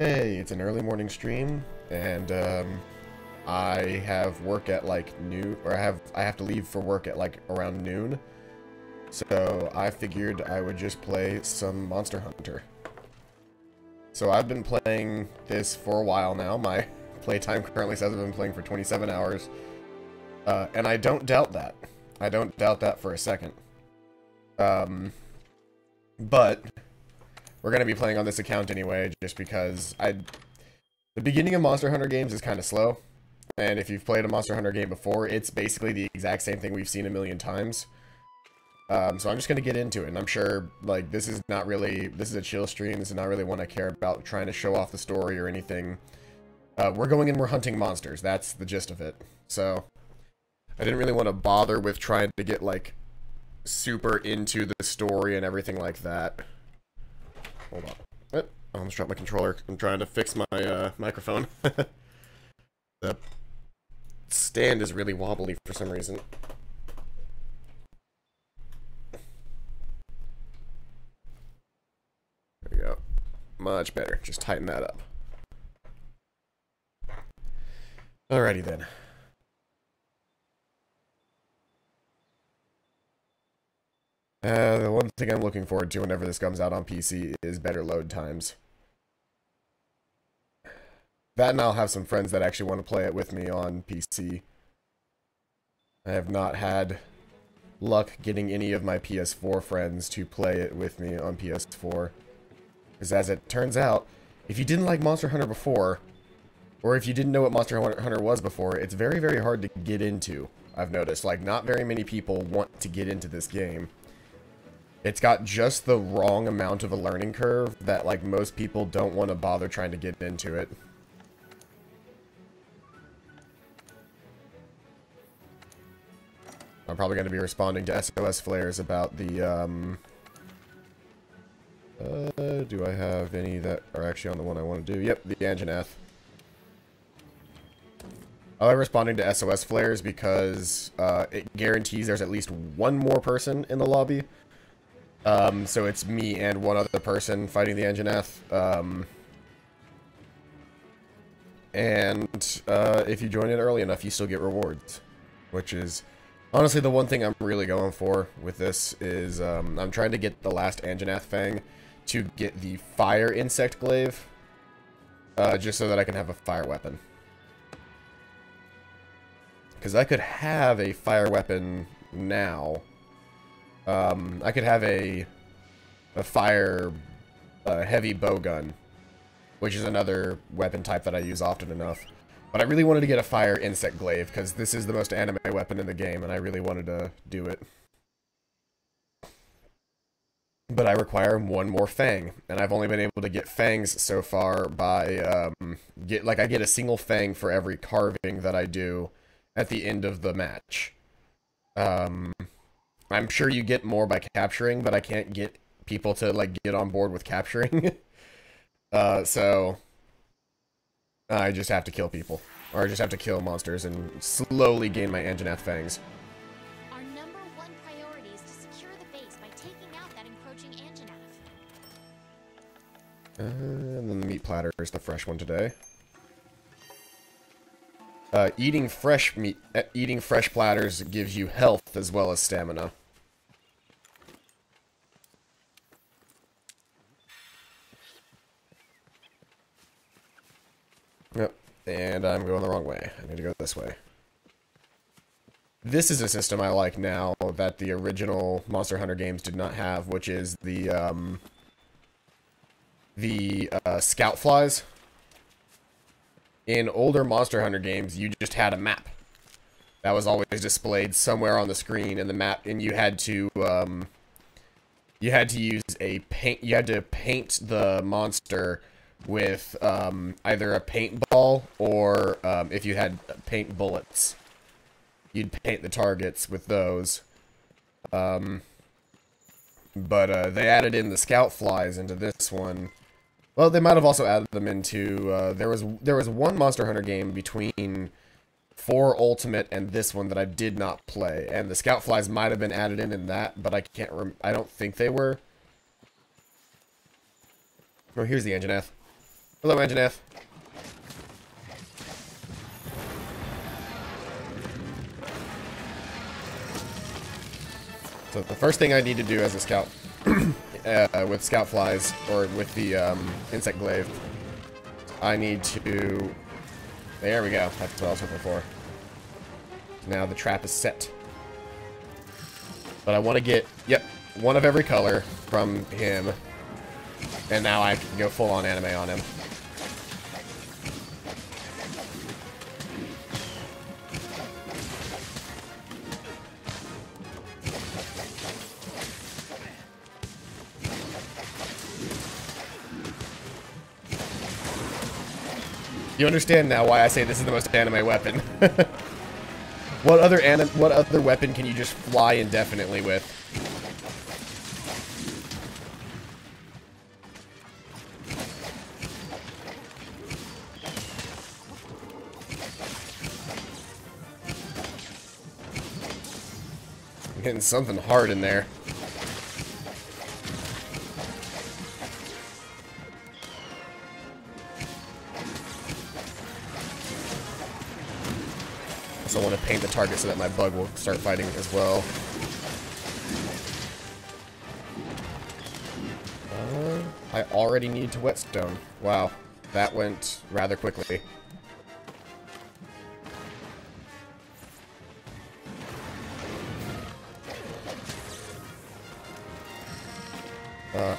Hey, it's an early morning stream, and I have work at like noon, or I have to leave for work at like around noon. So I figured I would just play some Monster Hunter. So I've been playing this for a while now. My playtime currently says I've been playing for 27 hours, and I don't doubt that. I don't doubt that for a second. But we're going to be playing on this account anyway, just because the beginning of Monster Hunter games is kind of slow. And if you've played a Monster Hunter game before, it's basically the exact same thing we've seen a million times. So I'm just going to get into it. And I'm sure, like, this is a chill stream. This is not really one I care about trying to show off the story or anything. We're going in, we're hunting monsters. That's the gist of it. So I didn't really want to bother with trying to get, like, super into the story and everything like that. Hold on. I almost dropped my controller. I'm trying to fix my microphone. The stand is really wobbly for some reason. There we go. Much better. Just tighten that up. Alrighty then. The one thing I'm looking forward to whenever this comes out on PC is better load times. That, and I'll have some friends that actually want to play it with me on PC. I have not had luck getting any of my PS4 friends to play it with me on PS4. Because as it turns out, if you didn't like Monster Hunter before, or if you didn't know what Monster Hunter was before, it's very, very hard to get into, I've noticed. Like, not very many people want to get into this game. It's got just the wrong amount of a learning curve that, like, most people don't want to bother trying to get into it. I'm probably going to be responding to SOS flares about the, do I have any that are actually on the one I want to do? Yep, the Anjanath. I like responding to SOS flares because, it guarantees there's at least one more person in the lobby. So it's me and one other person fighting the Anjanath. If you join in early enough, you still get rewards. Which is, honestly, the one thing I'm really going for with this is, I'm trying to get the last Anjanath Fang to get the Fire Insect Glaive. Just so that I can have a fire weapon. Because I could have a fire weapon now. I could have a fire heavy bowgun, which is another weapon type that I use often enough. But I really wanted to get a fire insect glaive, because this is the most anime weapon in the game, and I really wanted to do it. But I require one more fang, and I've only been able to get fangs so far by, I get a single fang for every carving that I do at the end of the match. I'm sure you get more by capturing, but I can't get people to, like, get on board with capturing. So I just have to kill people. Or I just have to kill monsters and slowly gain my Anjanath fangs. Our number one priority is to secure the base by taking out that encroaching Anjanath. And then the meat platter is the fresh one today. Eating fresh platters gives you health as well as stamina. Yep, and I'm going the wrong way. I need to go this way. This is a system I like now that the original Monster Hunter games did not have, which is the scout flies. In older Monster Hunter games, you just had a map that was always displayed somewhere on the screen in the map, and you had to use a paint. You had to paint the monster with either a paintball or if you had paint bullets, you'd paint the targets with those. But they added in the scout flies into this one. Well, they might have also added them into, there was one Monster Hunter game between 4 Ultimate and this one that I did not play, and the scout flies might have been added in that, but I don't think they were. Oh, here's the Anjanath. Hello, Anjaneth. So the first thing I need to do as a scout, with scout flies, or with the insect glaive, I need to... There we go. That's what I was looking for. Now the trap is set. But I want to get, yep, one of every color from him. And now I can go full-on anime on him. You understand now why I say this is the most anime weapon. What other weapon can you just fly indefinitely with? I'm getting something hard in there. I want to paint the target so that my bug will start fighting as well. I already need to whetstone. Wow, that went rather quickly.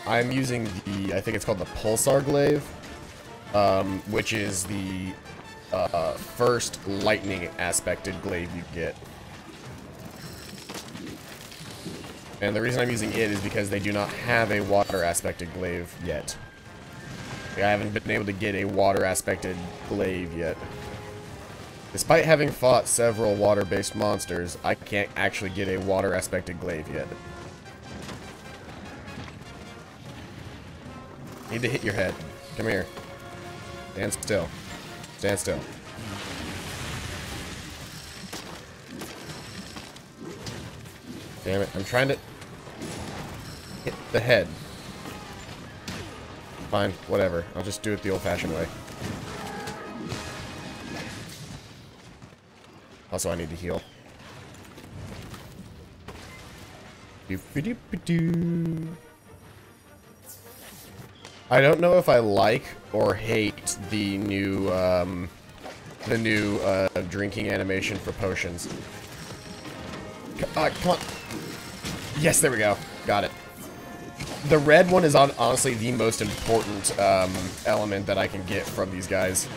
I'm using the, I think it's called the Pulsar Glaive, which is the first lightning aspected glaive you get. And the reason I'm using it is because they do not have a water aspected glaive yet. I haven't been able to get a water aspected glaive yet. Despite having fought several water-based monsters, I can't actually get a water aspected glaive yet. Need to hit your head. Come here. Stand still. Stand still. Damn it, I'm trying to hit the head. Fine, whatever. I'll just do it the old-fashioned way. Also, I need to heal. Doop-a-doop-a-doo. I don't know if I like or hate the new drinking animation for potions. Come on. Yes, there we go. Got it. The red one is honestly the most important element that I can get from these guys.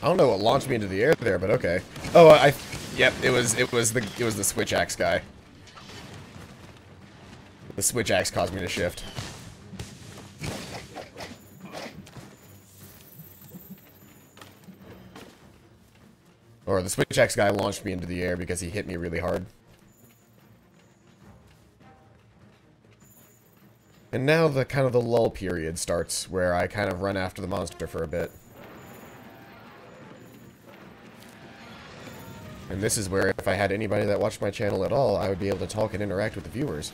I don't know what launched me into the air there, but okay. Oh, yep, it was the switch axe guy. The switch axe caused me to shift. Or the switch axe guy launched me into the air because he hit me really hard. And now the kind of the lull period starts, where I kind of run after the monster for a bit. And this is where, if I had anybody that watched my channel at all, I would be able to talk and interact with the viewers.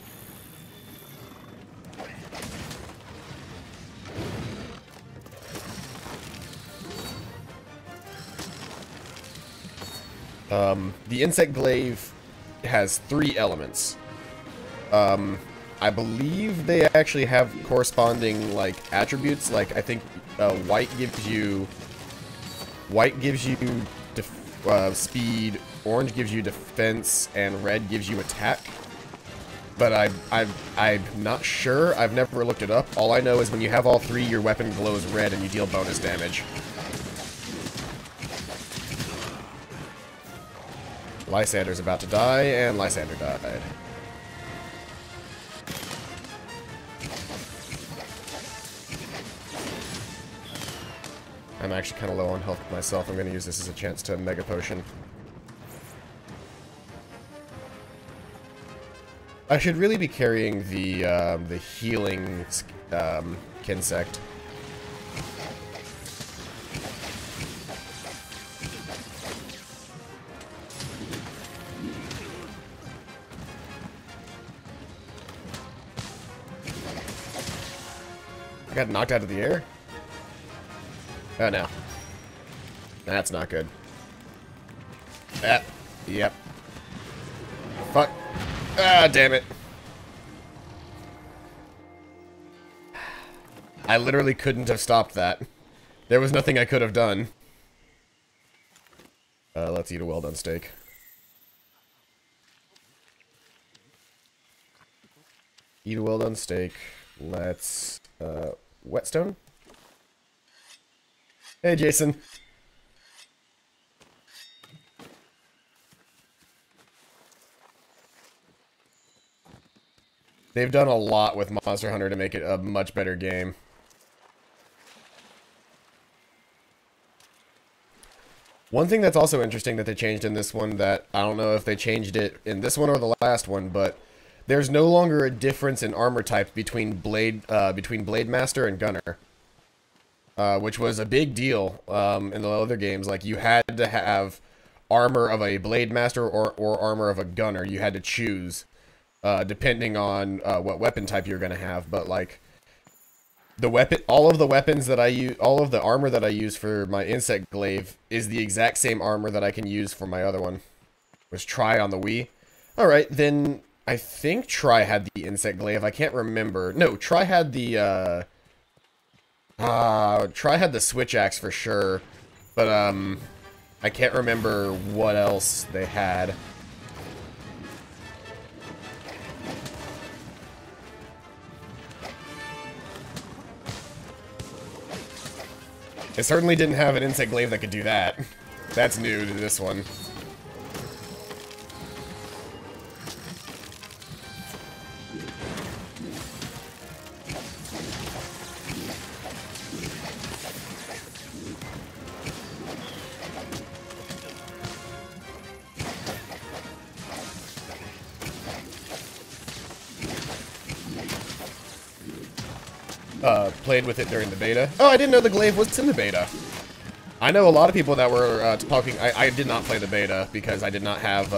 The insect glaive has 3 elements. I believe they actually have corresponding, like, attributes. Like, I think white gives you speed, orange gives you defense, and red gives you attack. But I'm not sure. I've never looked it up. All I know is when you have all 3, your weapon glows red and you deal bonus damage. Lysander's about to die, and Lysander died. I'm actually kind of low on health myself. I'm going to use this as a chance to Mega Potion. I should really be carrying the healing Kinsect. I got knocked out of the air? Oh no. That's not good. Yep. Fuck. Ah, damn it. I literally couldn't have stopped that. There was nothing I could have done. Let's eat a well-done steak. Eat a well-done steak. Let's, whetstone? Hey, Jason. They've done a lot with Monster Hunter to make it a much better game. One thing that's also interesting that they changed in this one that I don't know if they changed it in this one or the last one, but there's no longer a difference in armor type between Blade Master and Gunner, which was a big deal in the other games. Like, you had to have armor of a Blade Master or armor of a Gunner. You had to choose depending on what weapon type you're gonna have. But like all of the weapons that I use, all of the armor that I use for my insect glaive is the exact same armor that I can use for my other one. Was Try on the Wii. All right, then. I think Try had the insect glaive. I can't remember. No, Try had the Try had the switch axe for sure. But I can't remember what else they had. It certainly didn't have an insect glaive that could do that. That's new to this one. Played with it during the beta. Oh, I didn't know the glaive was in the beta. I know a lot of people that were talking. I did not play the beta because I did not have.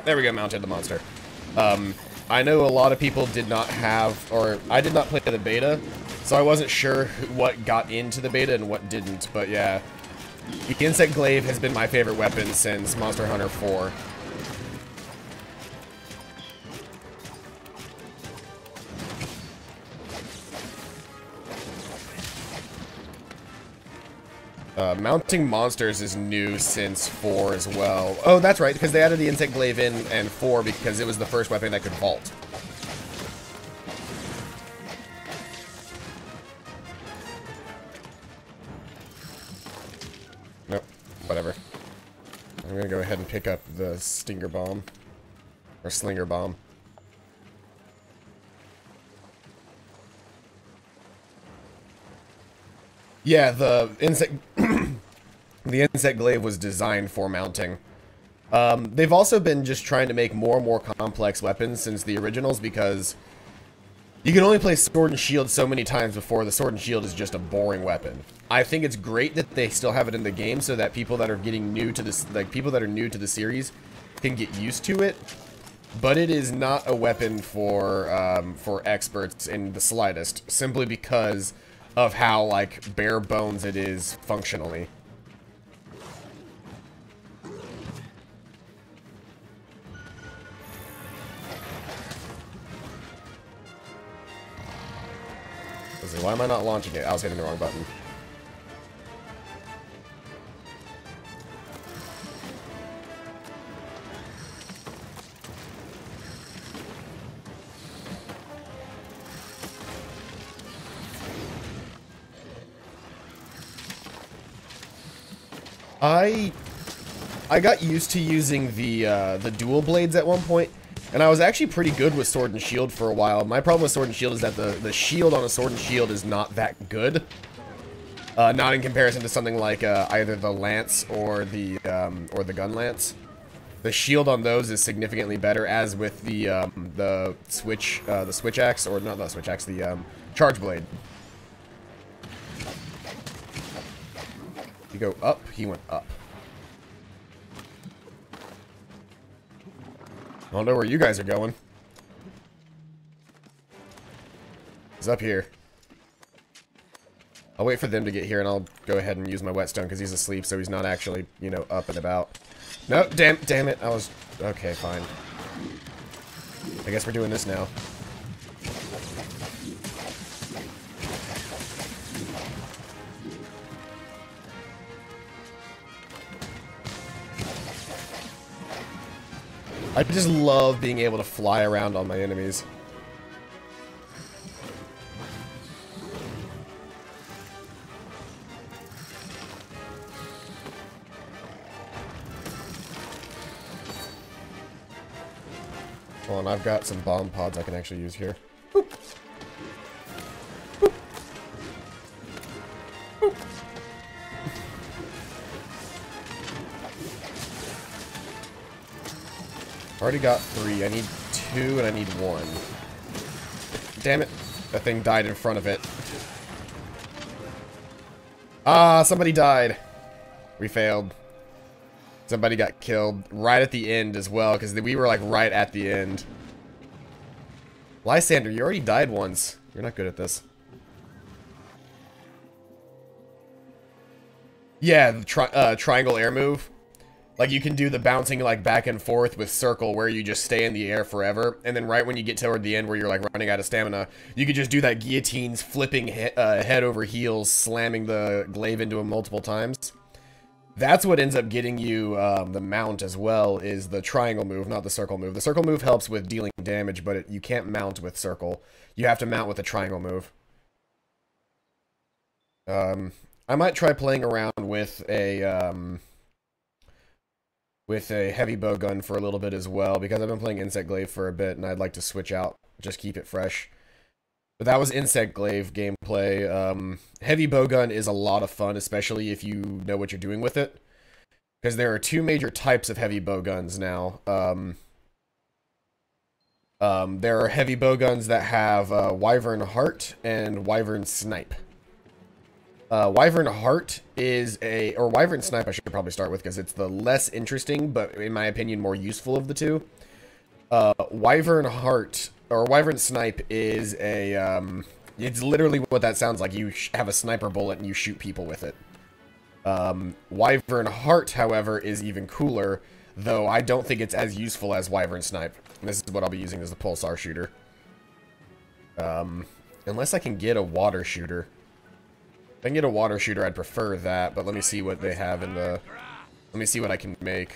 There we go, mounted the monster. I know a lot of people did not have, or I did not play the beta, so I wasn't sure what got into the beta and what didn't. But yeah, the insect glaive has been my favorite weapon since Monster Hunter 4. Mounting monsters is new since 4 as well. Oh, that's right, because they added the insect glaive in 4 because it was the first weapon that could vault. Nope, whatever. I'm gonna go ahead and pick up the stinger bomb. Or slinger bomb. Yeah, the insect the insect glaive was designed for mounting. They've also been just trying to make more and more complex weapons since the originals because you can only play Sword and Shield so many times before the Sword and Shield is just a boring weapon. I think it's great that they still have it in the game so that people that are getting new to this, like people that are new to the series, can get used to it. But it is not a weapon for experts in the slightest, simply because of how, like, bare bones it is functionally. Let's see, why am I not launching it? I was hitting the wrong button. I got used to using the dual blades at one point, and I was actually pretty good with Sword and Shield for a while. My problem with Sword and Shield is that the shield on a Sword and Shield is not that good. Not in comparison to something like either the Lance or the Gun Lance. The shield on those is significantly better, as with the switch axe, or not the switch axe, the charge blade. You go up, he went up. I don't know where you guys are going. He's up here. I'll wait for them to get here, and I'll go ahead and use my whetstone, because he's asleep, so he's not actually, you know, up and about. No, damn it, I was... Okay, fine. I guess we're doing this now. I just love being able to fly around on my enemies. Hold on, I've got some bomb pods I can actually use here. Boop. Boop. Boop. Already got 3. I need 2 and I need 1. Damn it. That thing died in front of it. Ah, somebody died. We failed. Somebody got killed right at the end as well, because we were like right at the end. Lysander, you already died once. You're not good at this. Yeah, the triangle air move. Like, you can do the bouncing, like, back and forth with circle, where you just stay in the air forever. And then right when you get toward the end, where you're, like, running out of stamina, you can just do that guillotines, flipping head over heels, slamming the glaive into him multiple times. That's what ends up getting you the mount as well, is the triangle move, not the circle move. The circle move helps with dealing damage, but you can't mount with circle. You have to mount with the triangle move. I might try playing around with a heavy bow gun for a little bit as well, because I've been playing Insect Glaive for a bit, and I'd like to switch out, just keep it fresh. But that was Insect Glaive gameplay. Heavy bowgun is a lot of fun, especially if you know what you're doing with it. Because there are 2 major types of heavy bowguns now. There are heavy bowguns that have Wyvern Heart and Wyvern Snipe. Wyvern Heart is or Wyvern Snipe I should probably start with, because it's the less interesting, but in my opinion more useful of the 2. Wyvern Heart... or Wyvern Snipe is it's literally what that sounds like. You have a sniper bullet and you shoot people with it. Wyvern Heart, however, is even cooler, though I don't think it's as useful as Wyvern Snipe. And this is what I'll be using as the pulsar shooter. Unless I can get a water shooter. If I can get a water shooter, I'd prefer that, but let me see what they have in the... Let me see what I can make.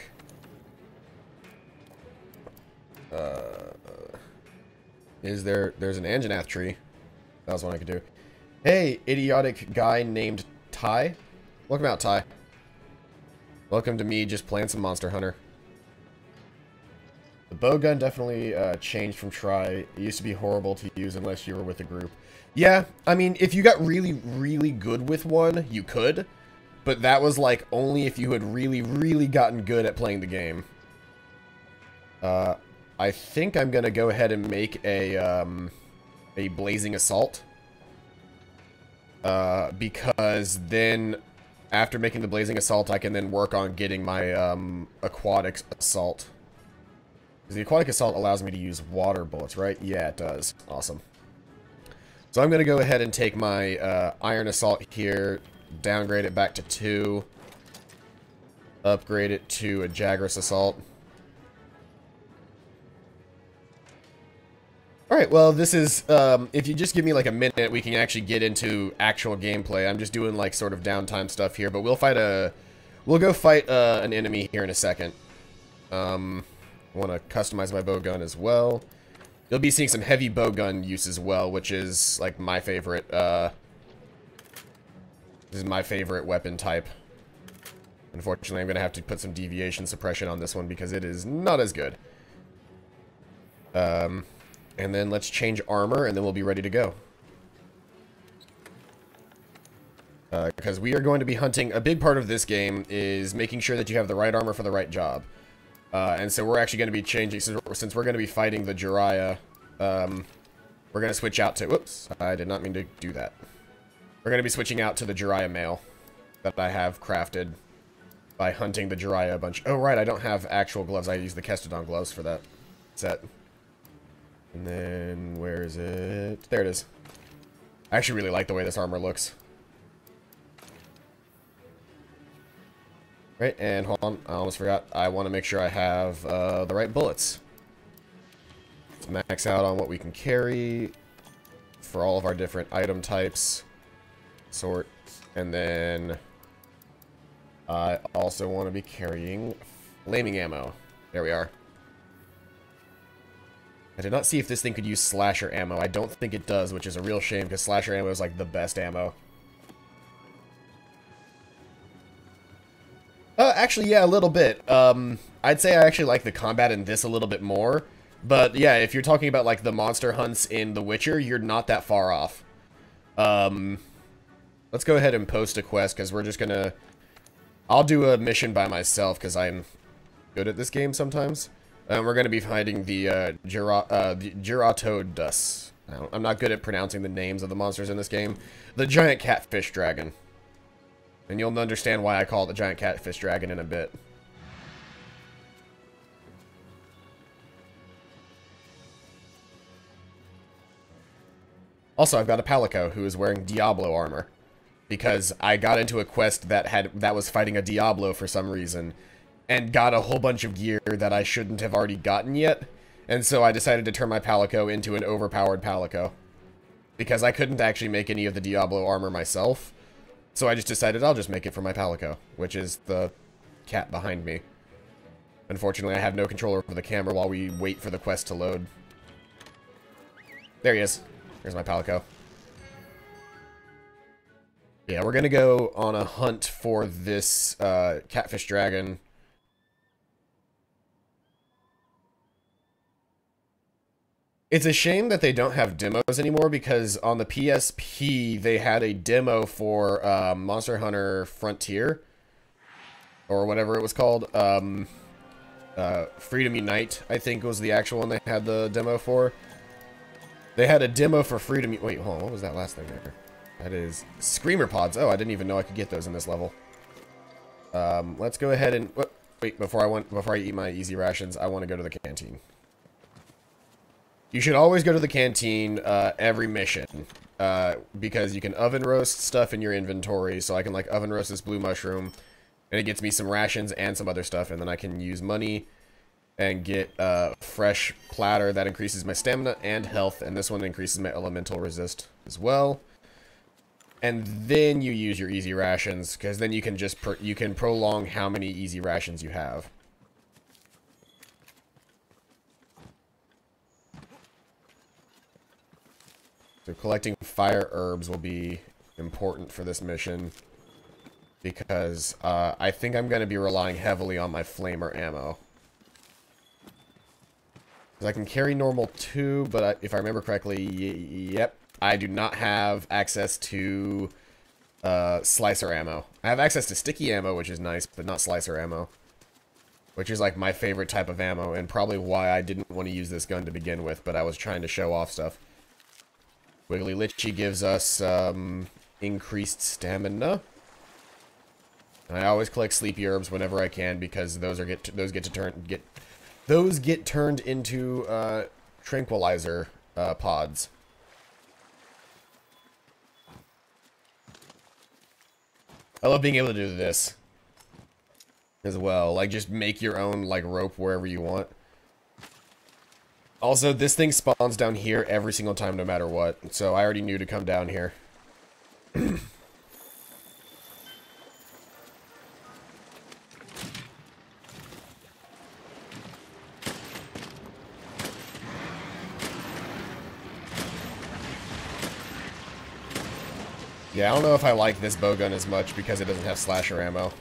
There's an Anjanath tree. That was one I could do. Hey, idiotic guy named Ty. Welcome out, Ty. Welcome to me just playing some Monster Hunter. The bowgun definitely changed from try. It used to be horrible to use unless you were with a group. Yeah, I mean, if you got really, really good with one, you could. But that was like only if you had really, really gotten good at playing the game. I think I'm gonna go ahead and make a Blazing Assault. Because then, after making the Blazing Assault, I can then work on getting my Aquatic Assault. Because the Aquatic Assault allows me to use water bullets, right? Yeah, it does. Awesome. So I'm gonna go ahead and take my Iron Assault here, downgrade it back to 2, upgrade it to a Jagras Assault. Alright, well, this is, if you just give me like a minute, we can actually get into actual gameplay. I'm just doing like sort of downtime stuff here, but we'll go fight an enemy here in a second. I want to customize my bowgun as well. You'll be seeing some heavy bowgun use as well, which is like my favorite, this is my favorite weapon type. Unfortunately, I'm going to have to put some deviation suppression on this one because it is not as good. And then let's change armor, and then we'll be ready to go. Because we are going to be hunting. A big part of this game is making sure that you have the right armor for the right job. And so we're actually going to be changing, since we're going to be fighting the Jiraiya, we're going to switch out to, whoops, I did not mean to do that. We're going to be switching out to the Jiraiya mail that I have crafted by hunting the Jiraiya a bunch. Oh, right, I don't have actual gloves. I use the Kestodon gloves for that set. And then, where is it? There it is. I actually really like the way this armor looks. Right, and hold on, I almost forgot. I want to make sure I have the right bullets. Let's max out on what we can carry for all of our different item types. Sort. And then I also want to be carrying flaming ammo. There we are. I did not see if this thing could use slasher ammo. I don't think it does, which is a real shame, because slasher ammo is like the best ammo. Actually, yeah, a little bit. I'd say I actually like the combat in this a little bit more. But yeah, if you're talking about like the monster hunts in The Witcher, you're not that far off. Let's go ahead and post a quest, because we're just gonna... I'll do a mission by myself, because I'm good at this game sometimes. We're gonna be fighting the Giratodus. I'm not good at pronouncing the names of the monsters in this game. The giant catfish dragon. And you'll understand why I call it the giant catfish dragon in a bit. Also, I've got a Palico who is wearing Diablo armor. Because I got into a quest that was fighting a Diablo for some reason. And got a whole bunch of gear that I shouldn't have already gotten yet. And so I decided to turn my Palico into an overpowered Palico. Because I couldn't actually make any of the Diablo armor myself. So I just decided I'll just make it for my Palico, which is the cat behind me. Unfortunately, I have no control over the camera while we wait for the quest to load. There he is. There's my Palico. Yeah, we're gonna go on a hunt for this catfish dragon. It's a shame that they don't have demos anymore, because on the PSP, they had a demo for Monster Hunter Frontier, or whatever it was called. Freedom Unite, I think, was the actual one they had the demo for. They had a demo for Freedom... Wait, hold on, what was that last thing there? That is Screamer Pods. Oh, I didn't even know I could get those in this level. Let's go ahead and... Wait, before I eat my easy rations, I want to go to the canteen. You should always go to the canteen every mission, because you can oven roast stuff in your inventory, so I can like oven roast this blue mushroom, and it gets me some rations and some other stuff, and then I can use money and get a fresh platter that increases my stamina and health, and this one increases my elemental resist as well. And then you use your easy rations, because then you can just you can prolong how many easy rations you have. So collecting fire herbs will be important for this mission, because I think I'm going to be relying heavily on my flamer ammo. Because I can carry normal too, but if I remember correctly, yep, I do not have access to slicer ammo. I have access to sticky ammo, which is nice, but not slicer ammo. Which is like my favorite type of ammo, and probably why I didn't want to use this gun to begin with, but I was trying to show off stuff. Wiggly Litchi gives us increased stamina. And I always collect sleepy herbs whenever I can, because those get turned into tranquilizer pods. I love being able to do this as well, like just make your own like rope wherever you want. Also, this thing spawns down here every single time, no matter what. So I already knew to come down here. Yeah, I don't know if I like this bowgun as much because it doesn't have slasher ammo.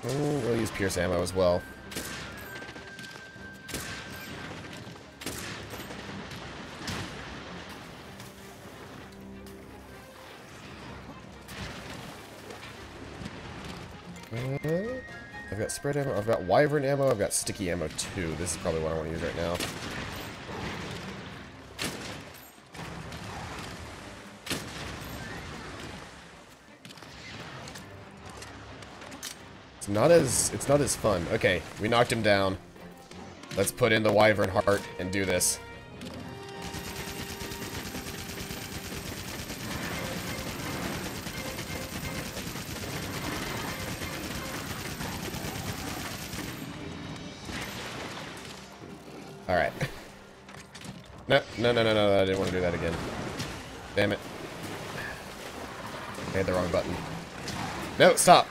We'll use pierce ammo as well. I've got spread ammo, I've got wyvern ammo, I've got sticky ammo too. This is probably what I want to use right now. It's not as fun. Okay, we knocked him down. Let's put in the wyvern heart and do this. Alright. No, I didn't want to do that again. Damn it. I hit the wrong button. No, stop!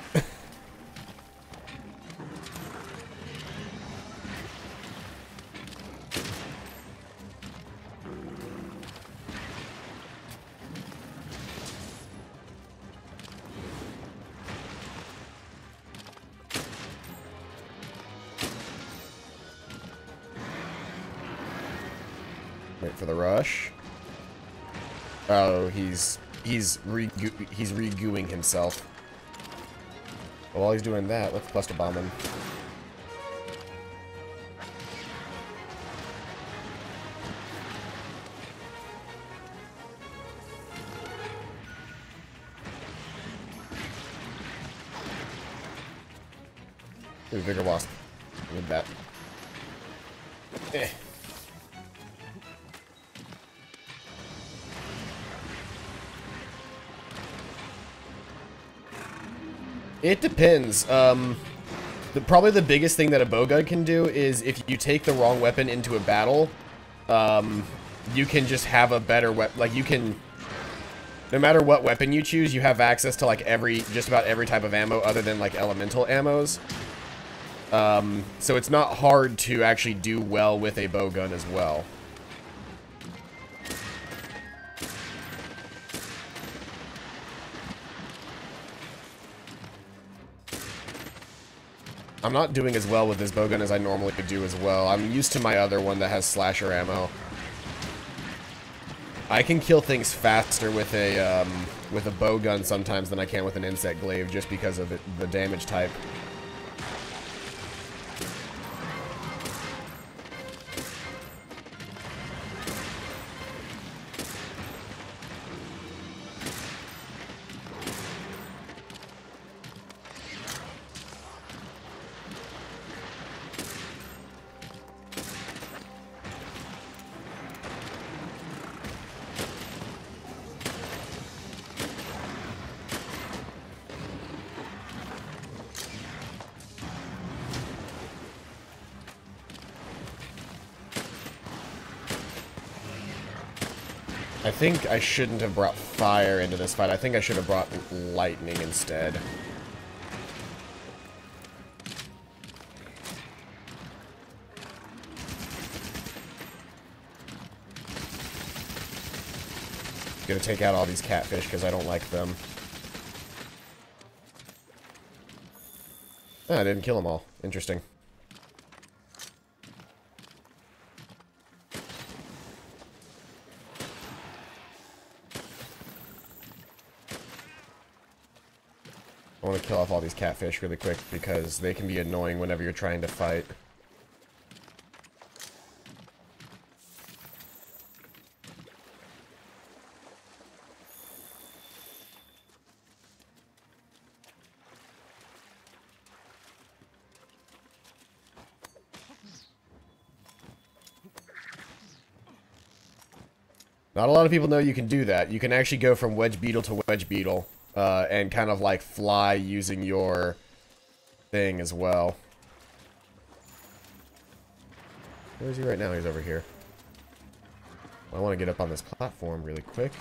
Wait for the rush. Oh, he's re-gooing himself. Well, while he's doing that, let's cluster bomb him. Ooh, bigger wasp. Need that. Eh. It depends. Probably the biggest thing that a bowgun can do is if you take the wrong weapon into a battle, you can just have a better weapon. Like, you can, no matter what weapon you choose, you have access to, like, just about every type of ammo other than, like, elemental ammos. So it's not hard to actually do well with a bowgun as well. I'm not doing as well with this bowgun as I normally do as well. I'm used to my other one that has slasher ammo. I can kill things faster with a bowgun sometimes than I can with an insect glaive just because of the damage type. I think I shouldn't have brought fire into this fight. I think I should have brought lightning instead. Gonna take out all these catfish because I don't like them. Ah, I didn't kill them all. Interesting. I want to kill off all these catfish really quick because they can be annoying whenever you're trying to fight. Not a lot of people know you can do that. You can actually go from wedge beetle to wedge beetle. And kind of like fly using your thing as well. Where is he right now? He's over here. I want to get up on this platform really quick.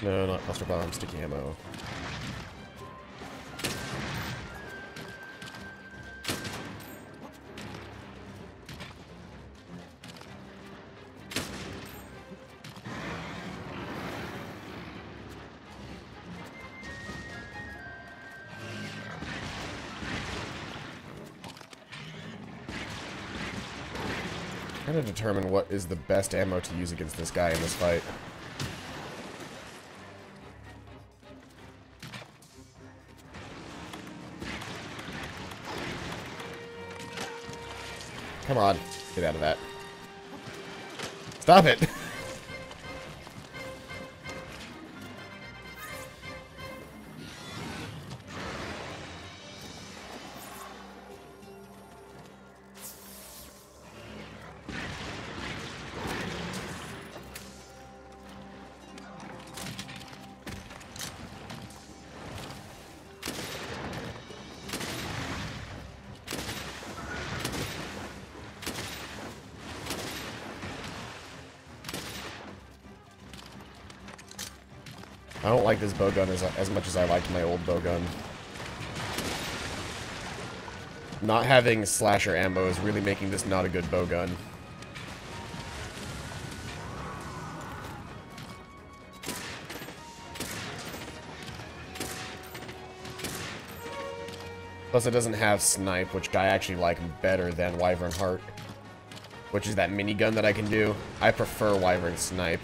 No, not cluster bomb, sticky ammo. Trying to determine what is the best ammo to use against this guy in this fight. Come on, get out of that. Stop it! I don't like this bowgun as much as I liked my old bowgun. Not having slasher ammo is really making this not a good bowgun. Plus it doesn't have snipe, which I actually like better than Wyvern Heart. Which is that minigun that I can do. I prefer Wyvern Snipe.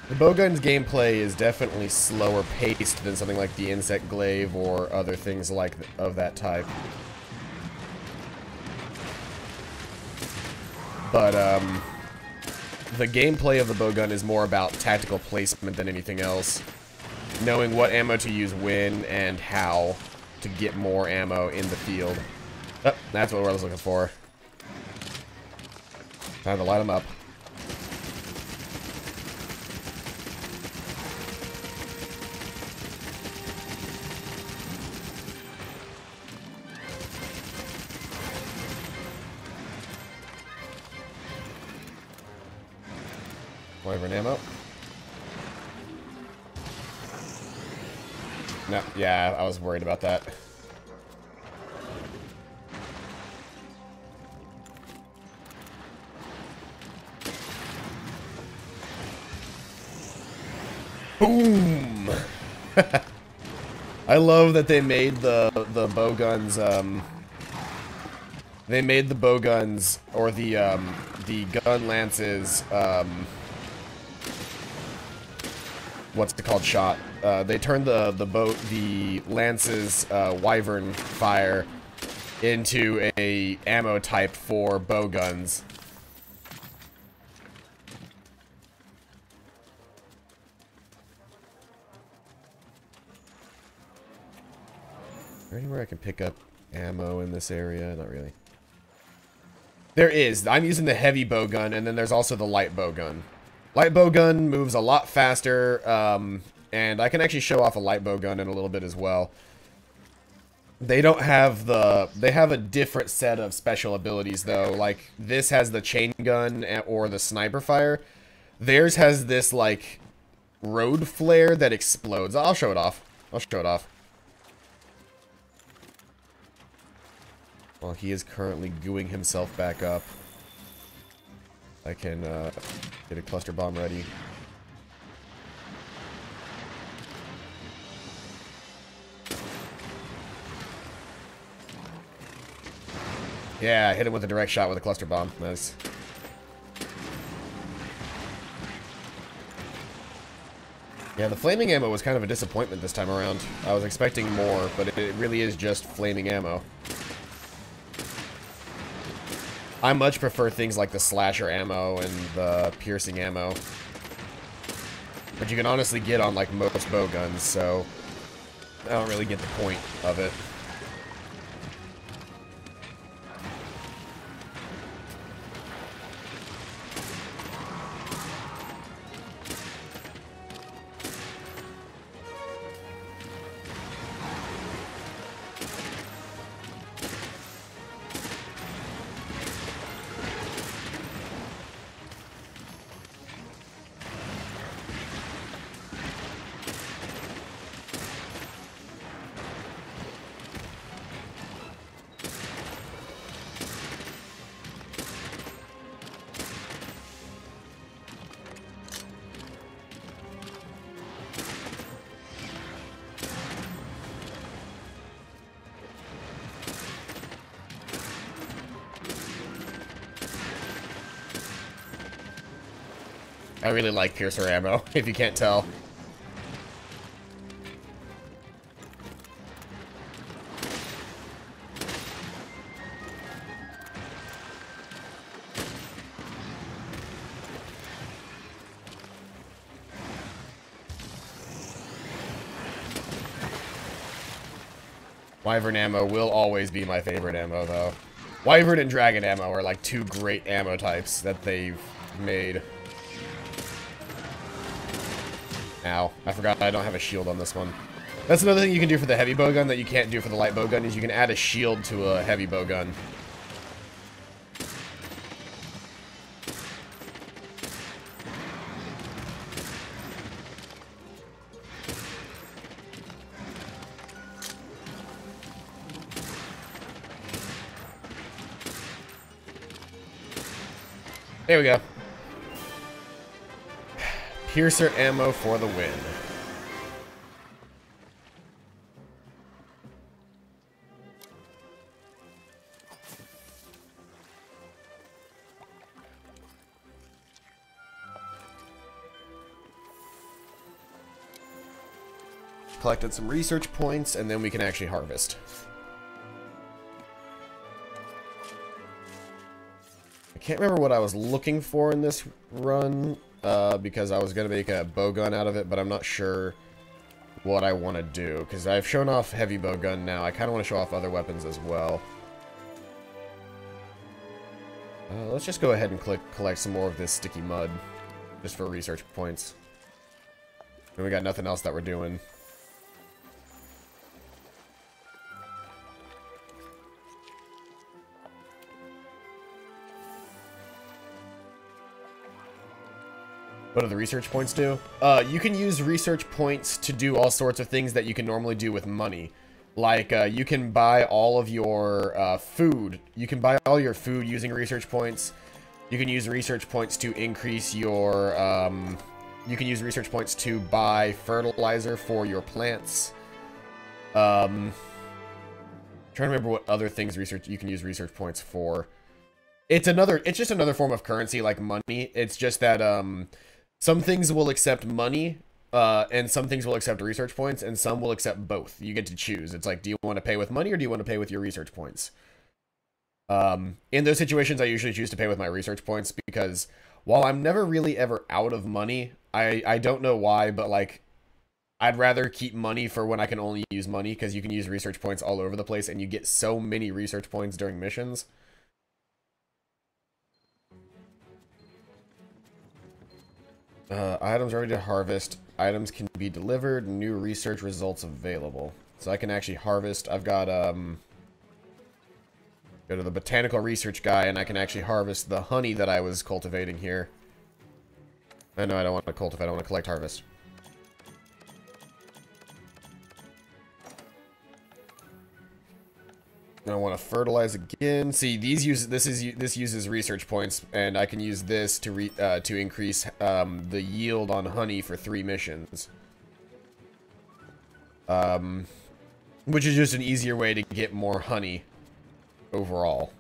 The bowgun's gameplay is definitely slower paced than something like the Insect Glaive or other things like of that type. But the gameplay of the bowgun is more about tactical placement than anything else. Knowing what ammo to use when and how to get more ammo in the field. Oh, that's what I was looking for. Time to light them up. Wyvern ammo. No, yeah, I was worried about that. Boom! I love that they made the bowguns, they made the bowguns, or the gun lances, what's it called, shot. They turned the lance's wyvern fire into a ammo type for bowguns. Is there anywhere I can pick up ammo in this area? Not really. There is. I'm using the heavy bowgun, and then there's also the light bowgun. Light bowgun moves a lot faster, and I can actually show off a light bowgun in a little bit as well. They don't have they have a different set of special abilities though. Like this has the chain gun or the sniper fire. Theirs has this like road flare that explodes. I'll show it off. I'll show it off. While he is currently gooing himself back up, I can get a cluster bomb ready. Yeah, hit him with a direct shot with a cluster bomb. Nice. Yeah, the flaming ammo was kind of a disappointment this time around. I was expecting more, but it really is just flaming ammo. I much prefer things like the slasher ammo and the piercing ammo. But you can honestly get on like most bow guns, so I don't really get the point of it. I really like piercer ammo, if you can't tell. Wyvern ammo will always be my favorite ammo, though. Wyvern and Dragon ammo are like two great ammo types that they've made. Ow. I forgot I don't have a shield on this one. That's another thing you can do for the heavy bowgun that you can't do for the light bowgun, is you can add a shield to a heavy bowgun. There we go. Piercer ammo for the win. Collected some research points, and then we can actually harvest. I can't remember what I was looking for in this run, because I was going to make a bowgun out of it, but I'm not sure what I want to do, because I've shown off heavy bowgun now. I kind of want to show off other weapons as well. Let's just go ahead and collect some more of this sticky mud, just for research points. And we got nothing else that we're doing. What do the research points do? You can use research points to do all sorts of things that you can normally do with money. Like, you can buy all of your food. You can buy all your food using research points. You can use research points to increase your... you can use research points to buy fertilizer for your plants. Trying to remember what other things you can use research points for. It's just another form of currency like money. It's just that, some things will accept money, and some things will accept research points, and some will accept both. You get to choose. It's like, do you want to pay with money, or do you want to pay with your research points? In those situations, I usually choose to pay with my research points, because while I'm never really ever out of money, I don't know why, but like, I'd rather keep money for when I can only use money, because you can use research points all over the place, and you get so many research points during missions. Items ready to harvest. Items can be delivered. New research results available. So I can actually harvest. I've got, go to the botanical research guy, and I can actually harvest the honey that I was cultivating here. I know I don't want to cultivate. I want to collect harvest. I want to fertilize again. See, this uses research points, and I can use this to increase the yield on honey for 3 missions. Which is just an easier way to get more honey overall.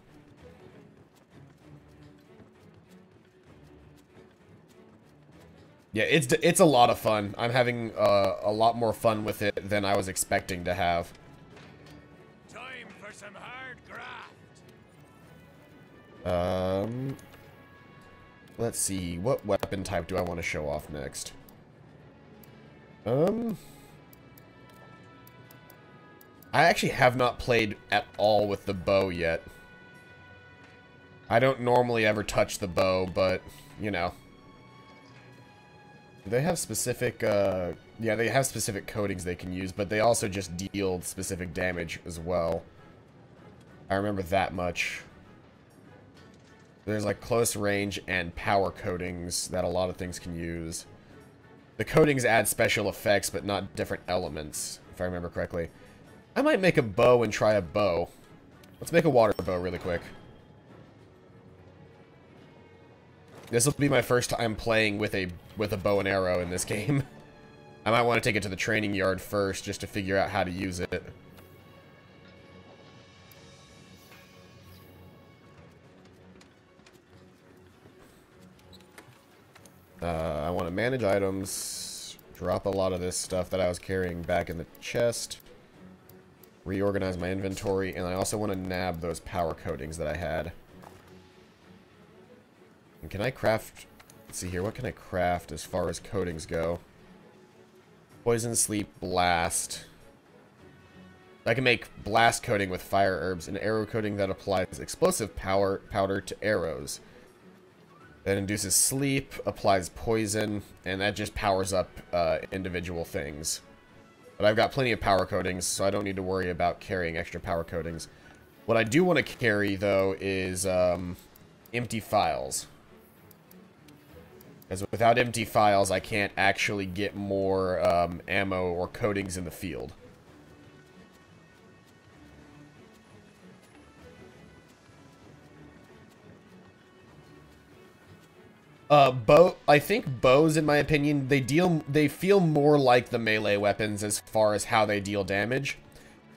Yeah, it's a lot of fun. I'm having a lot more fun with it than I was expecting to have. Some hard graft. Let's see. What weapon type do I want to show off next? I actually have not played at all with the bow yet. I don't normally ever touch the bow, but, you know. They have specific, yeah, they have specific coatings they can use, but they also just deal specific damage as well. I remember that much. There's like close range and power coatings that a lot of things can use. The coatings add special effects, but not different elements, if I remember correctly. I might make a bow and try a bow. Let's make a water bow really quick. This will be my first time playing with a bow and arrow in this game. I might want to take it to the training yard first, just to figure out how to use it. I want to manage items, drop a lot of this stuff that I was carrying back in the chest, reorganize my inventory, and I also want to nab those power coatings that I had. And can I craft... Let's see here, what can I craft as far as coatings go? Poison, sleep, blast. I can make blast coating with fire herbs, and arrow coating that applies explosive powder to arrows. That induces sleep, applies poison, and that just powers up individual things. But I've got plenty of power coatings, so I don't need to worry about carrying extra power coatings. What I do want to carry, though, is empty files. Because without empty files, I can't actually get more ammo or coatings in the field. I think bows, in my opinion, they feel more like the melee weapons as far as how they deal damage.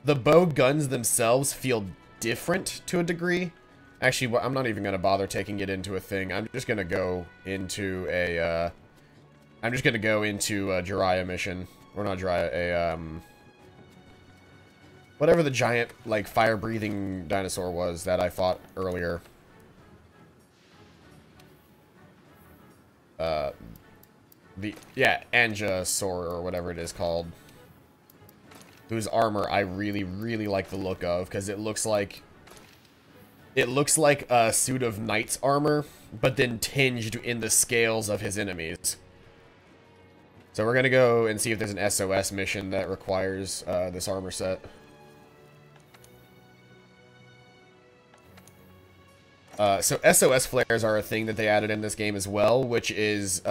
The bow guns themselves feel different to a degree. Actually, I'm not even going to bother taking it into a thing. I'm just going to go into a, Jiraiya mission. Or not Jiraiya, whatever the giant, like, fire-breathing dinosaur was that I fought earlier. Anjasaur, or whatever it is called. Whose armor I really, really like the look of, because it looks like a suit of knight's armor, but then tinged in the scales of his enemies. So we're gonna go and see if there's an SOS mission that requires this armor set. So SOS flares are a thing that they added in this game as well, which is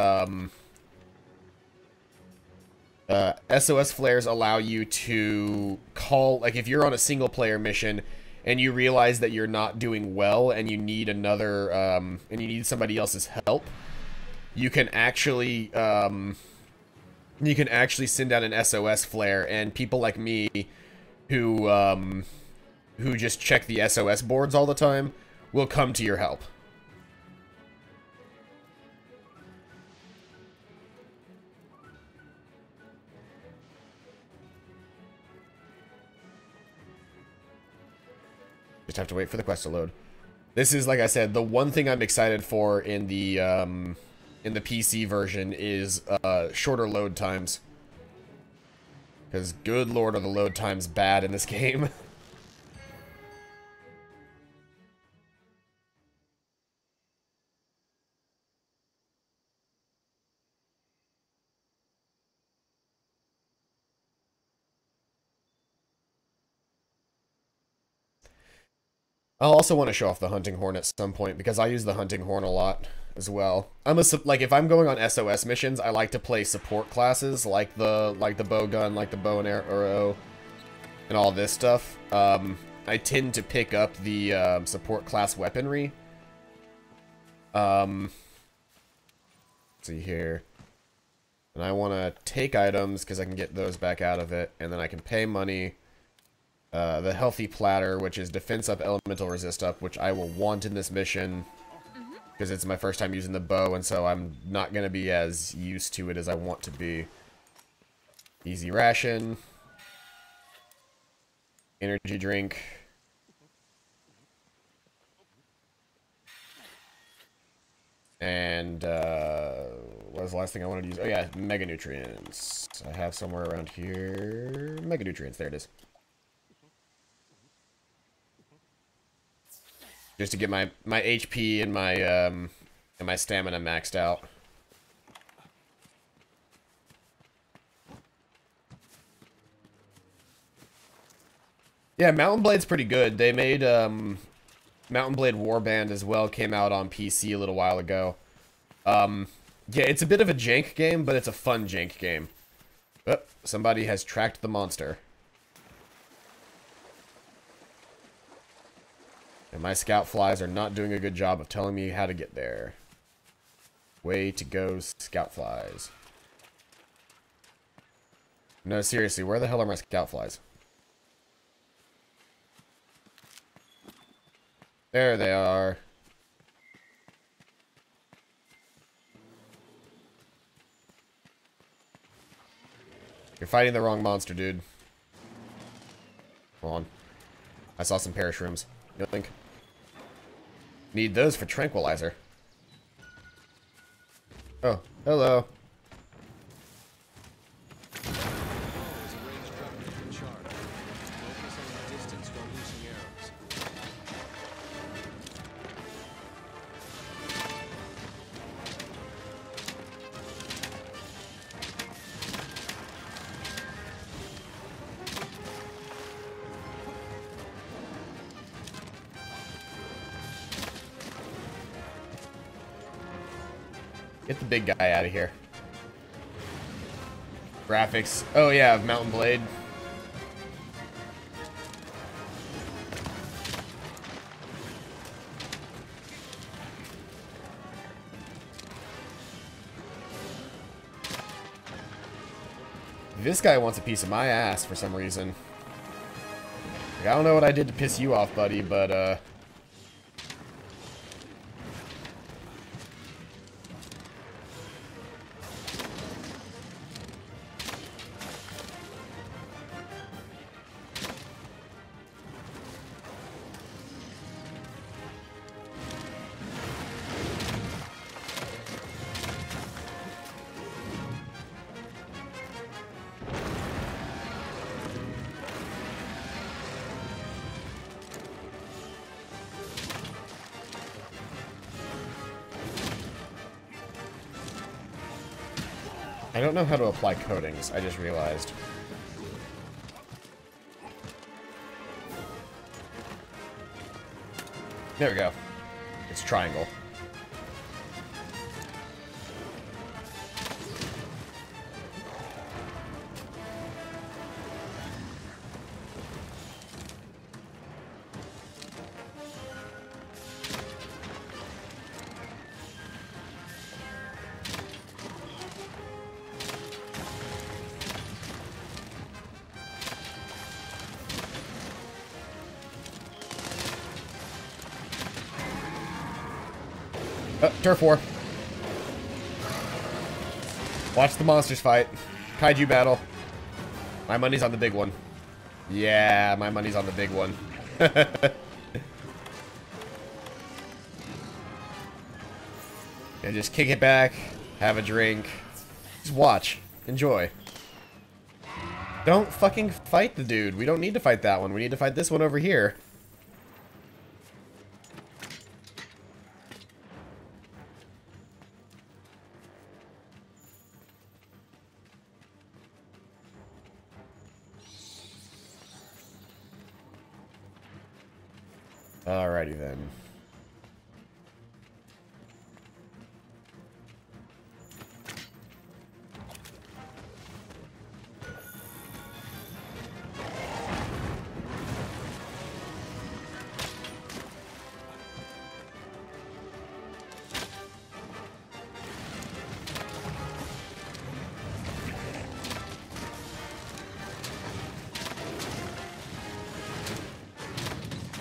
SOS flares allow you to call, like, if you're on a single player mission and you realize that you're not doing well and you need another, and you need somebody else's help, you can actually send out an SOS flare, and people like me who just check the SOS boards all the time will come to your help. Just have to wait for the quest to load. This is, like I said, the one thing I'm excited for in the PC version is shorter load times. Because good lord are the load times bad in this game. I'll also want to show off the hunting horn at some point, because I use the hunting horn a lot as well. Like, if I'm going on SOS missions, I like to play support classes, like the bow gun, like the bow and arrow, and all this stuff. I tend to pick up the support class weaponry. Let's see here. And I want to take items, because I can get those back out of it, and then I can pay money. The healthy platter, which is defense up, elemental resist up, which I will want in this mission, because it's my first time using the bow, and so I'm not going to be as used to it as I want to be. Easy ration. Energy drink. And, what was the last thing I wanted to use? Oh yeah, mega nutrients. I have somewhere around here. Mega nutrients, there it is. Just to get my HP and my stamina maxed out. Yeah, Mountain Blade's pretty good. They made Mountain Blade Warband as well, came out on PC a little while ago. Yeah, it's a bit of a jank game, but it's a fun jank game. Oh, somebody has tracked the monster. And my scout flies are not doing a good job of telling me how to get there. Way to go, scout flies. No, seriously, where the hell are my scout flies? There they are. You're fighting the wrong monster, dude. Hold on. I saw some parashrooms. You think? Need those for tranquilizer. Oh, hello. Get the big guy out of here. Graphics. Oh yeah, Mountain Blade. This guy wants a piece of my ass for some reason. Like, I don't know what I did to piss you off, buddy, but I don't know how to apply coatings, I just realized. There we go. It's triangle. Turf war. Watch the monsters fight. Kaiju battle. My money's on the big one. Yeah, my money's on the big one. Yeah, just kick it back, have a drink, just watch, enjoy. Don't fucking fight the dude. We don't need to fight that one. We need to fight this one over here. Alrighty then.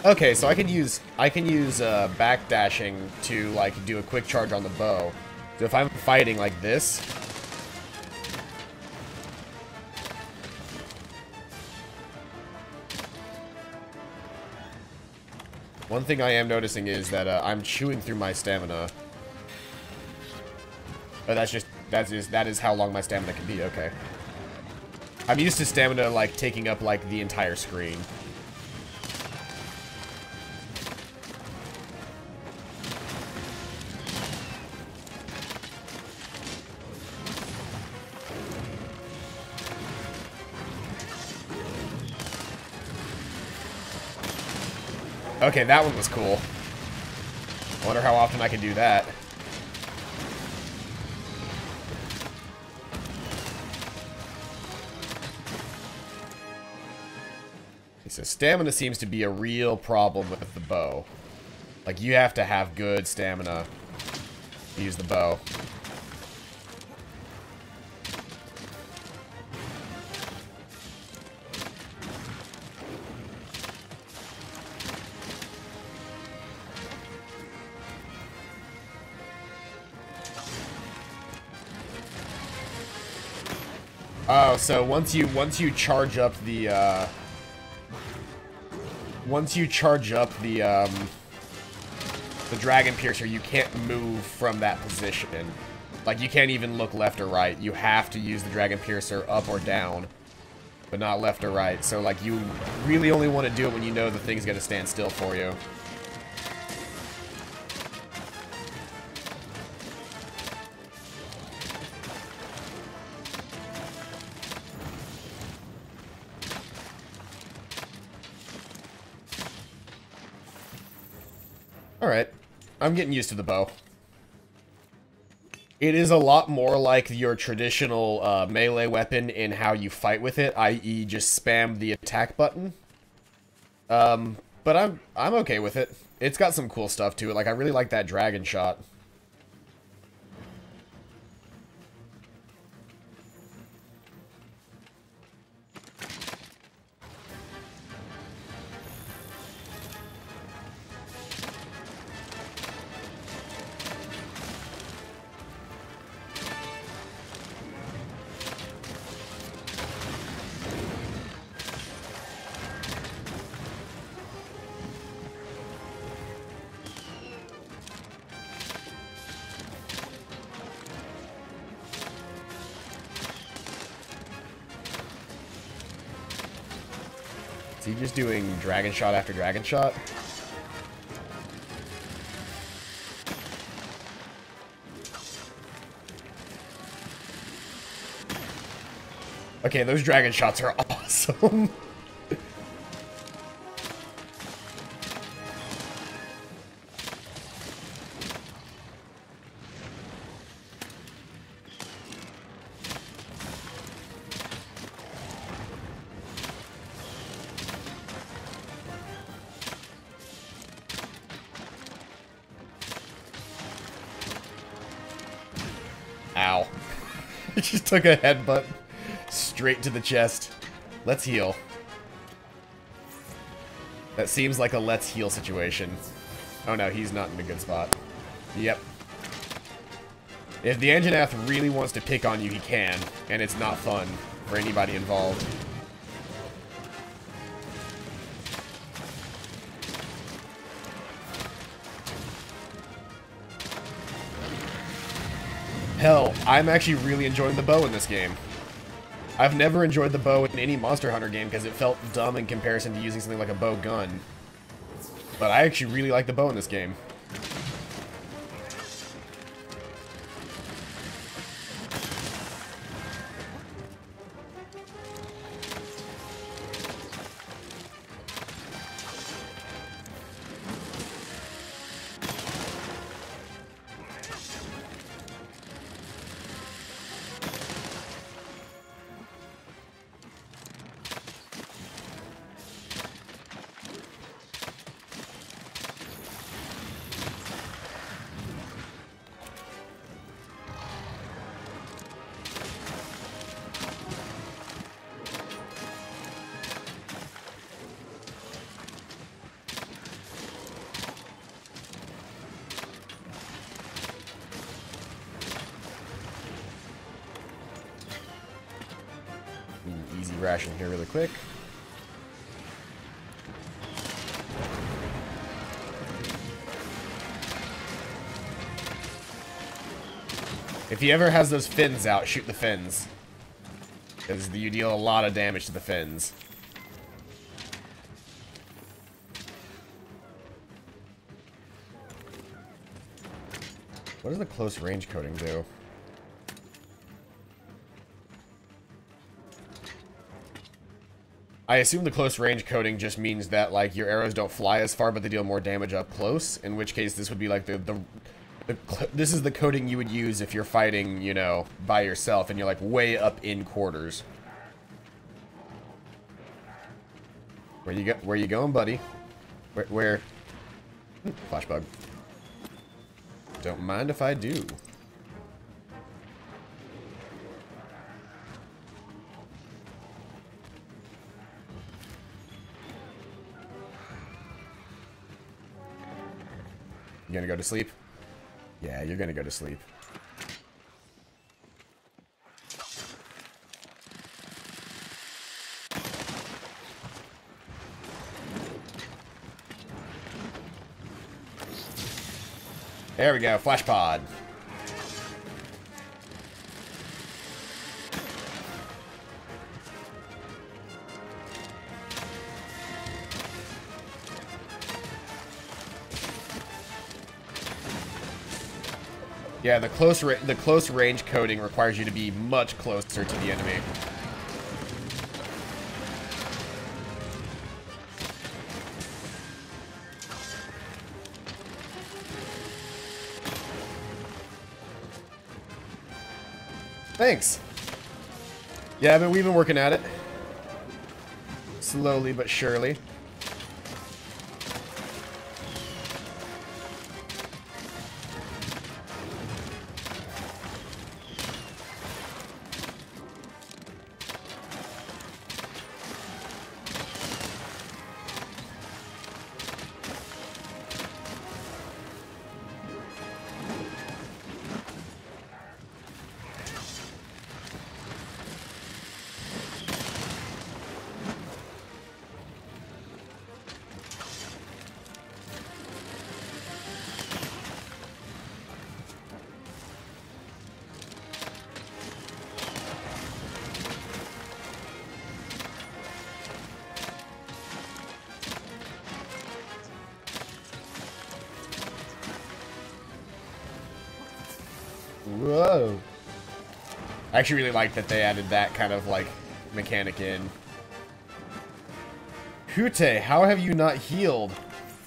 Okay, so I can use backdashing to like do a quick charge on the bow. So if I'm fighting like this, one thing I am noticing is that I'm chewing through my stamina. Oh, that is how long my stamina can be. Okay, I'm used to stamina like taking up like the entire screen. Okay, that one was cool. I wonder how often I can do that. Okay, so stamina seems to be a real problem with the bow. Like, you have to have good stamina to use the bow. Oh, so once you charge up the the Dragon Piercer, you can't move from that position. Like, you can't even look left or right. You have to use the Dragon Piercer up or down, but not left or right. So, like, you really only want to do it when you know the thing's going to stand still for you. Alright. I'm getting used to the bow. It is a lot more like your traditional melee weapon in how you fight with it, i.e. just spam the attack button. But I'm okay with it. It's got some cool stuff to it. Like, I really like that dragon shot. Is he just doing dragon shot after dragon shot? Okay, those dragon shots are awesome. Ow. He just took a headbutt straight to the chest. Let's heal. That seems like a let's heal situation. Oh no, he's not in a good spot. Yep. If the Anjanath really wants to pick on you, he can, and it's not fun for anybody involved. Hell, I'm actually really enjoying the bow in this game. I've never enjoyed the bow in any Monster Hunter game because it felt dumb in comparison to using something like a bow gun. But I actually really like the bow in this game. Easy ration here really quick. If he ever has those fins out, shoot the fins. Because you deal a lot of damage to the fins. What does the close range coating do? I assume the close range coating just means that, like, your arrows don't fly as far, but they deal more damage up close, in which case this would be like this is the coating you would use if you're fighting, you know, by yourself, and you're, like, way up in quarters. Where you going, buddy? Where? Flash bug. Don't mind if I do. You gonna go to sleep? Yeah, you're gonna go to sleep. There we go, flash pod. Yeah, the close range coding requires you to be much closer to the enemy. Thanks. Yeah, but we've been working at it. Slowly but surely. Whoa. I actually really like that they added that kind of, like, mechanic in. Hute, how have you not healed?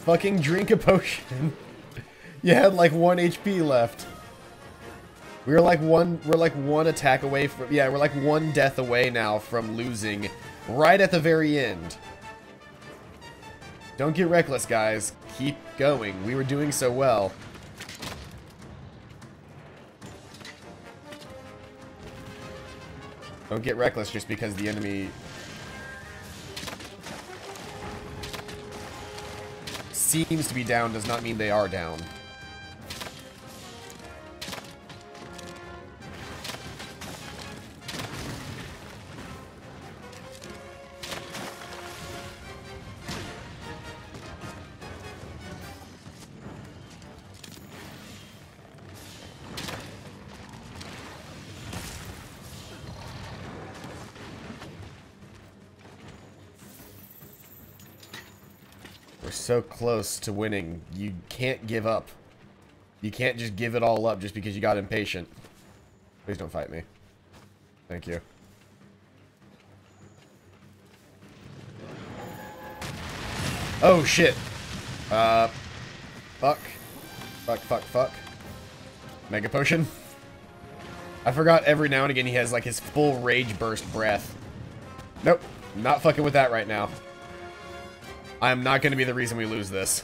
Fucking drink a potion. You had, like, 1 HP left. We're like one attack away from, yeah, we're like 1 death away now from losing right at the very end. Don't get reckless, guys. Keep going. We were doing so well. Don't get reckless just because the enemy seems to be down does not mean they are down. We're so close to winning. You can't give up. You can't just give it all up just because you got impatient. Please don't fight me. Thank you. Oh, shit. Fuck. Fuck, fuck, fuck. Mega potion. I forgot every now and again he has, like, his full rage burst breath. Nope. Not fucking with that right now. I am not going to be the reason we lose this.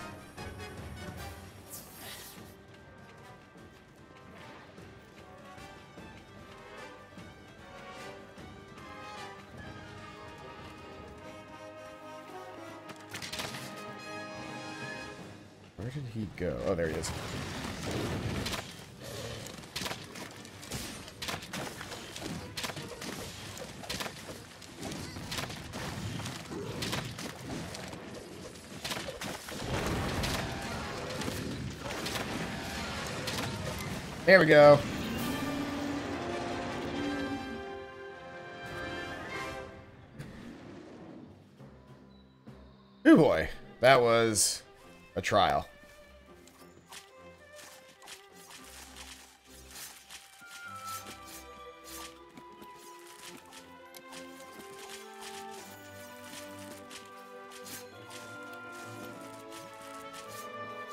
Where did he go? Oh, there he is. There we go. Oh boy, that was a trial.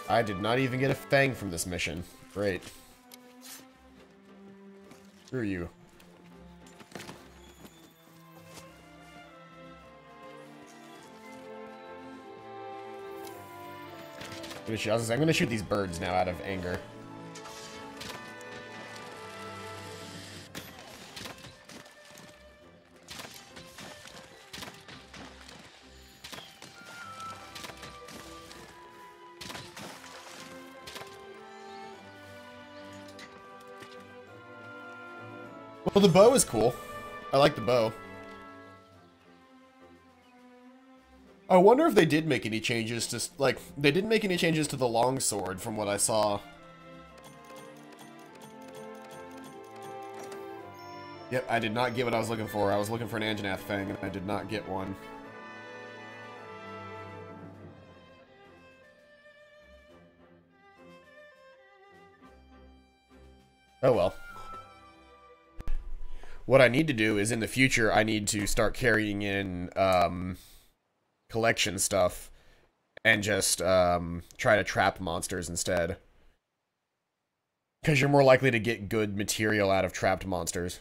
I did not even get a fang from this mission. Great. Screw you. I'm gonna shoot these birds now out of anger. Well, the bow is cool. I like the bow. I wonder if they did make any changes to, like, they didn't make any changes to the longsword from what I saw. Yep, I did not get what I was looking for. I was looking for an Anjanath Fang, and I did not get one. Oh well. What I need to do is in the future, I need to start carrying in collection stuff and just try to trap monsters instead. Because you're more likely to get good material out of trapped monsters.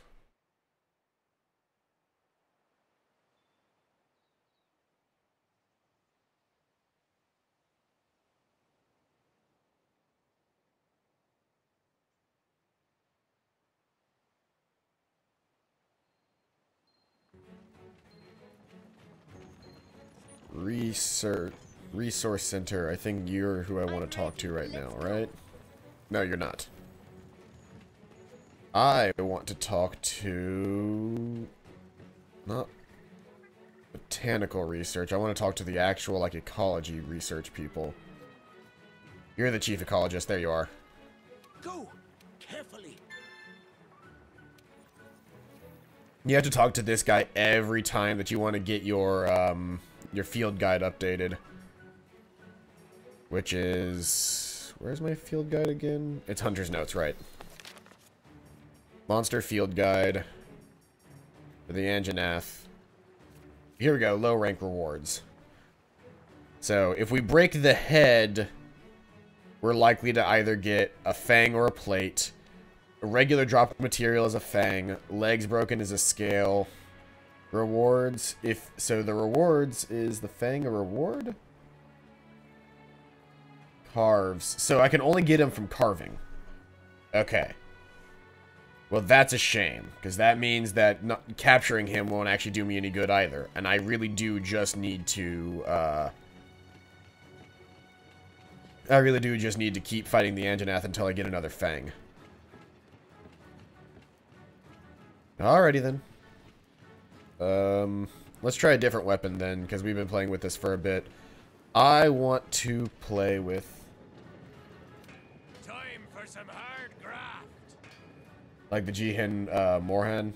Resource Center. I think you're who I want to talk to right now, right? No, you're not. I want to talk to... Not botanical research. I want to talk to the actual, like, ecology research people. You're the chief ecologist. There you are. Go carefully. You have to talk to this guy every time that you want to get your field guide updated. Which is... Where's my field guide again? It's Hunter's Notes, right. Monster field guide. For the Anjanath. Here we go, low rank rewards. So, if we break the head, we're likely to either get a fang or a plate. A regular drop material is a fang. Legs broken is a scale. Rewards, so the rewards, is the fang a reward? Carves. So I can only get them from carving. Okay. Well, that's a shame, because that means that capturing him won't actually do me any good either. And I really do just need to, keep fighting the Anjanath until I get another fang. Alrighty then. Let's try a different weapon then, because we've been playing with this for a bit. I want to play with... Time for some hard graft. Like the Jihin, Morhan.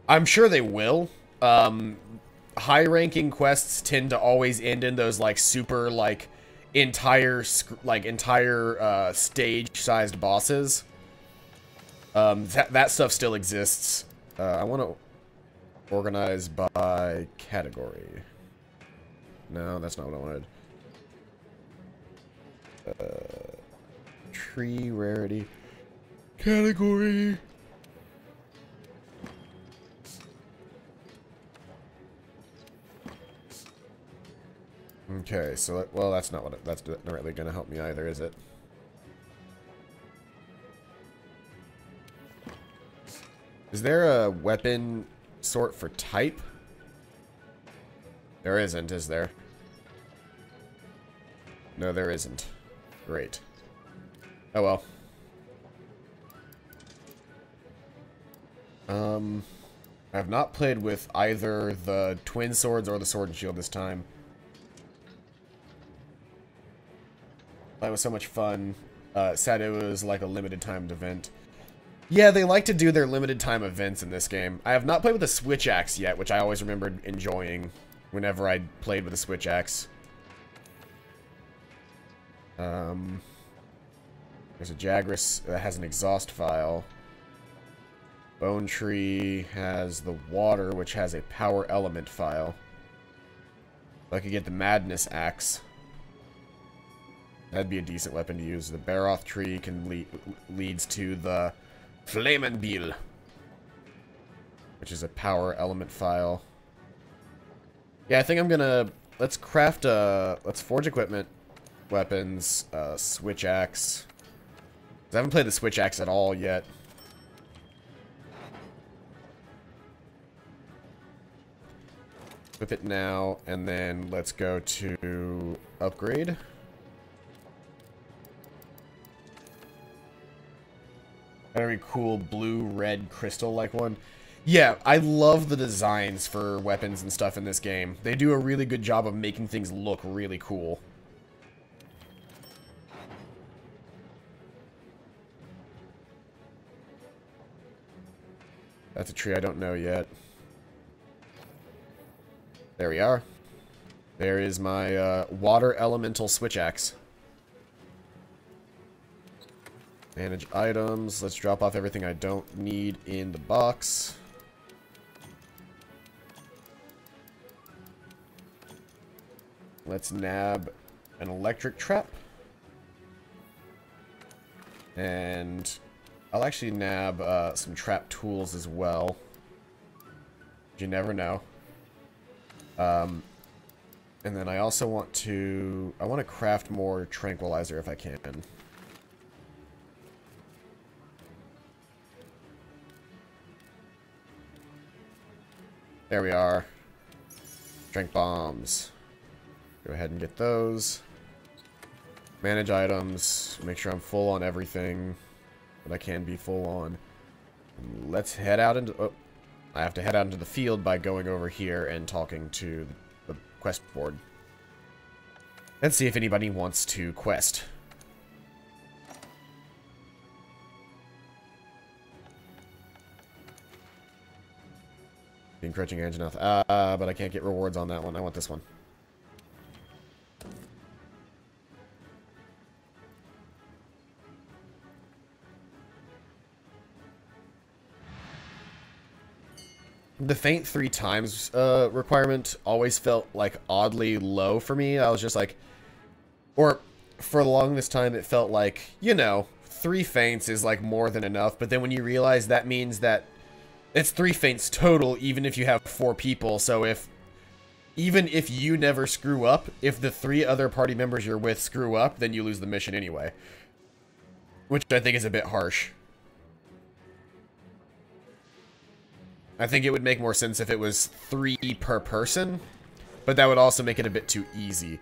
I'm sure they will. High-ranking quests tend to always end in those, like, super, like, entire stage-sized bosses. That stuff still exists. I want to organize by category. No, that's not what I wanted. Tree rarity. Category. Okay, so well, that's not what that's not really going to help me either, is it? Is there a weapon sort for type? There isn't, is there? No, there isn't. Great. Oh well. I have not played with either the twin swords or the sword and shield this time. That was so much fun. Sad it was like a limited timed event. Yeah, they like to do their limited time events in this game. I have not played with the Switch Axe yet, which I always remembered enjoying whenever I played with the Switch Axe. There's a Jagras that has an exhaust file. Bone Tree has the water, which has a power element file. I could get the Madness Axe. That'd be a decent weapon to use. The Baroth Tree leads to the Flamenbil, which is a power element file. Yeah, I think I'm gonna... Let's craft let's forge equipment, weapons, Switch Axe. I haven't played the Switch Axe at all yet. Equip it now, and then let's go to upgrade. Very cool blue-red crystal-like one. Yeah, I love the designs for weapons and stuff in this game. They do a really good job of making things look really cool. That's a tree I don't know yet. There we are. There is my water elemental switch axe. Manage items. Let's drop off everything I don't need in the box. Let's nab an electric trap. And I'll actually nab some trap tools as well. You never know. And then I also want to... I want to craft more tranquilizer if I can. There we are. Strength bombs. Go ahead and get those. Manage items. Make sure I'm full on everything that I can be full on. And let's head out into... Oh, I have to head out into the field by going over here and talking to the quest board. And see if anybody wants to quest. Encroaching engine health. But I can't get rewards on that one. I want this one. The faint 3 times requirement always felt like oddly low for me. I was just like, or for the longest time it felt like, you know, 3 faints is like more than enough. But then when you realize that means that it's 3 faints total, even if you have 4 people. So even if you never screw up, if the 3 other party members you're with screw up, then you lose the mission anyway. Which I think is a bit harsh. I think it would make more sense if it was 3 per person, but that would also make it a bit too easy.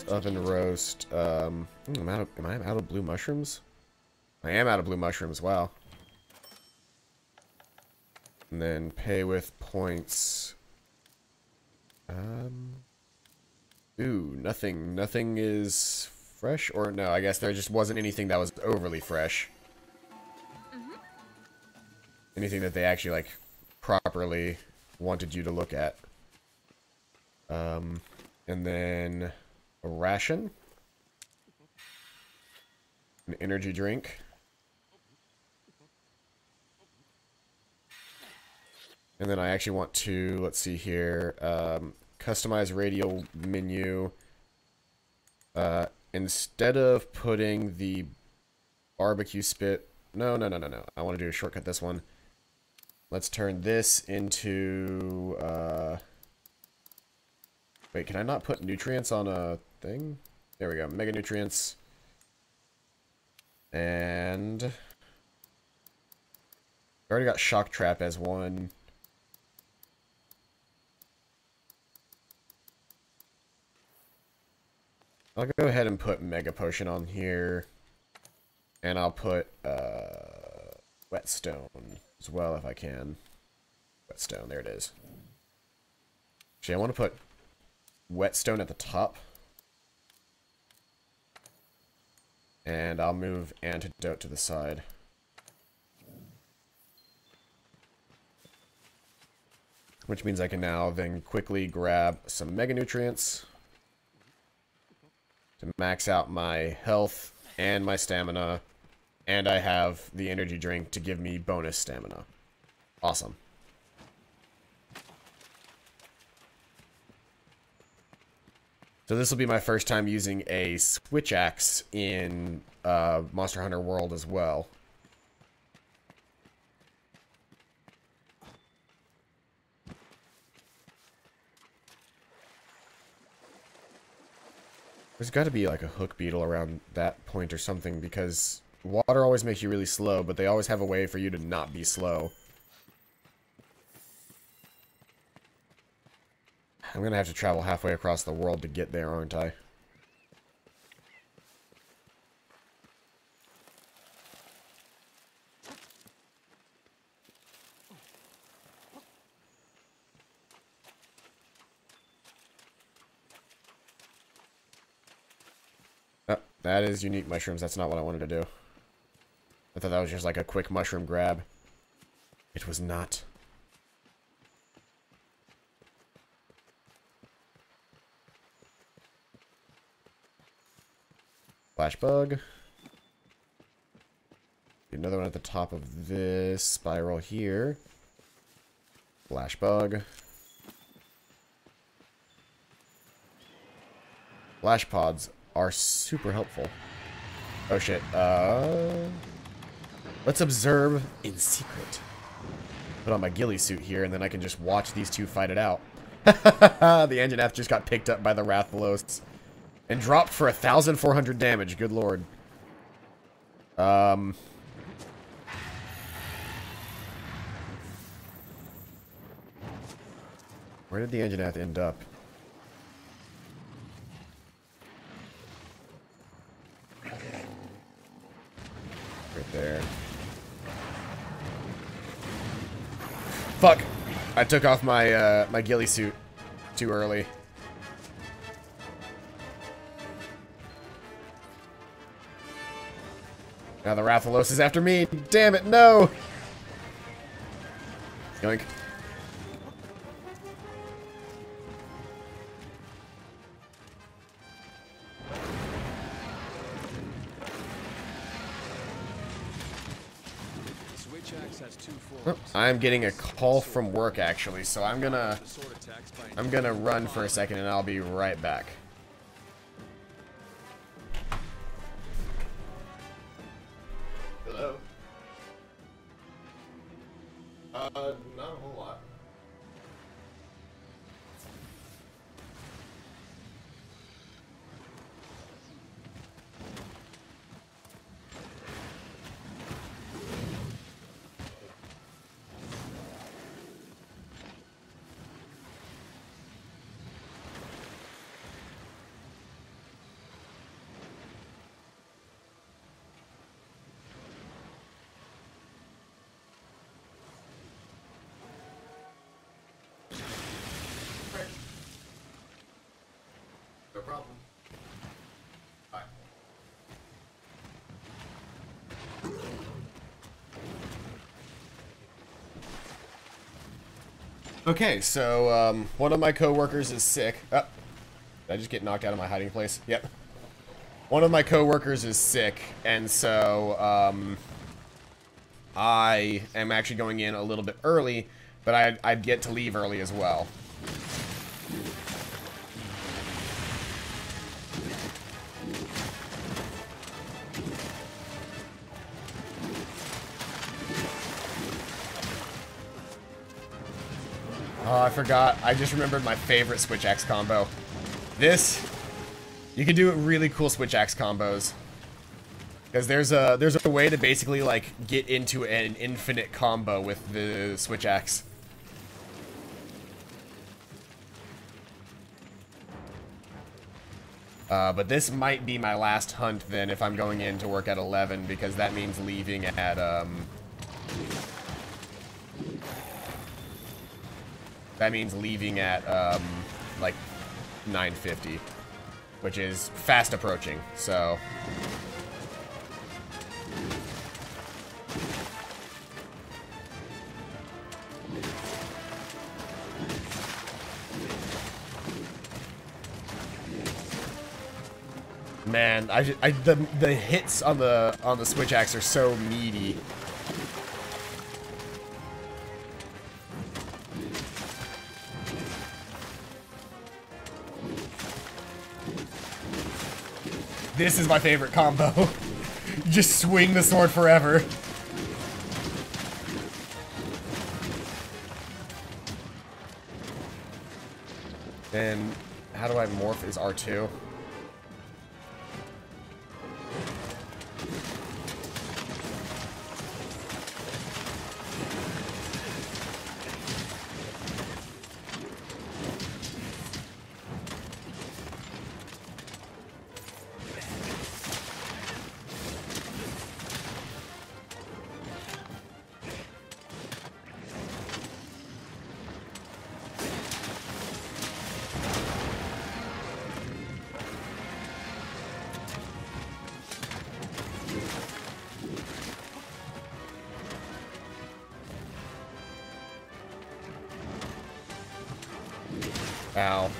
Oven roast. Am I out of blue mushrooms? I am out of blue mushrooms. Wow. And then pay with points. Ooh, nothing. Nothing is fresh, or no? I guess there just wasn't anything that was overly fresh. Anything that they actually like properly wanted you to look at. And then a ration, an energy drink, and then I actually want to, let's see here, customize radio menu. Instead of putting the barbecue spit, no, I want to do a shortcut this one. Let's turn this into, wait, can I not put nutrients on a thing? There we go. Mega nutrients. And I already got shock trap as one. I'll go ahead and put mega potion on here. And I'll put whetstone as well if I can. Whetstone, there it is. Actually, I want to put whetstone at the top. And I'll move antidote to the side. Which means I can now then quickly grab some mega nutrients to max out my health and my stamina. And I have the energy drink to give me bonus stamina. Awesome. So this will be my first time using a switch axe in Monster Hunter World as well. There's got to be like a hook beetle around that point or something, because water always makes you really slow, but they always have a way for you to not be slow. I'm gonna have to travel halfway across the world to get there, aren't I? Oh, that is unique mushrooms. That's not what I wanted to do. I thought that was just like a quick mushroom grab. It was not. Flash bug. Another one at the top of this spiral here. Flash bug. Flash pods are super helpful. Oh shit. Let's observe in secret. Put on my ghillie suit here, and then I can just watch these two fight it out. The engine F just got picked up by the Rathalos. And dropped for 1,400 damage. Good lord. Where did the engine F end up? Right there. Fuck! I took off my my ghillie suit too early. Now the Rathalos is after me. Damn it, no! Yoink. Oh, I'm getting a call from work actually, so I'm gonna run for a second and I'll be right back. Hello. Not a whole lot. No problem. Bye. Okay, so one of my coworkers is sick. Oh, did I just get knocked out of my hiding place? Yep. One of my coworkers is sick, and so I am actually going in a little bit early, but I'd get to leave early as well. Oh, I forgot. I just remembered my favorite switch axe combo. This, you can do really cool switch axe combos. Because there's a way to basically like get into an infinite combo with the switch axe. But this might be my last hunt then if I'm going in to work at 11, because that means leaving at like 9:50, which is fast approaching, so. Man, the hits on the switch axe are so meaty. This is my favorite combo. Just swing the sword forever. And how do I morph is R2? Ow.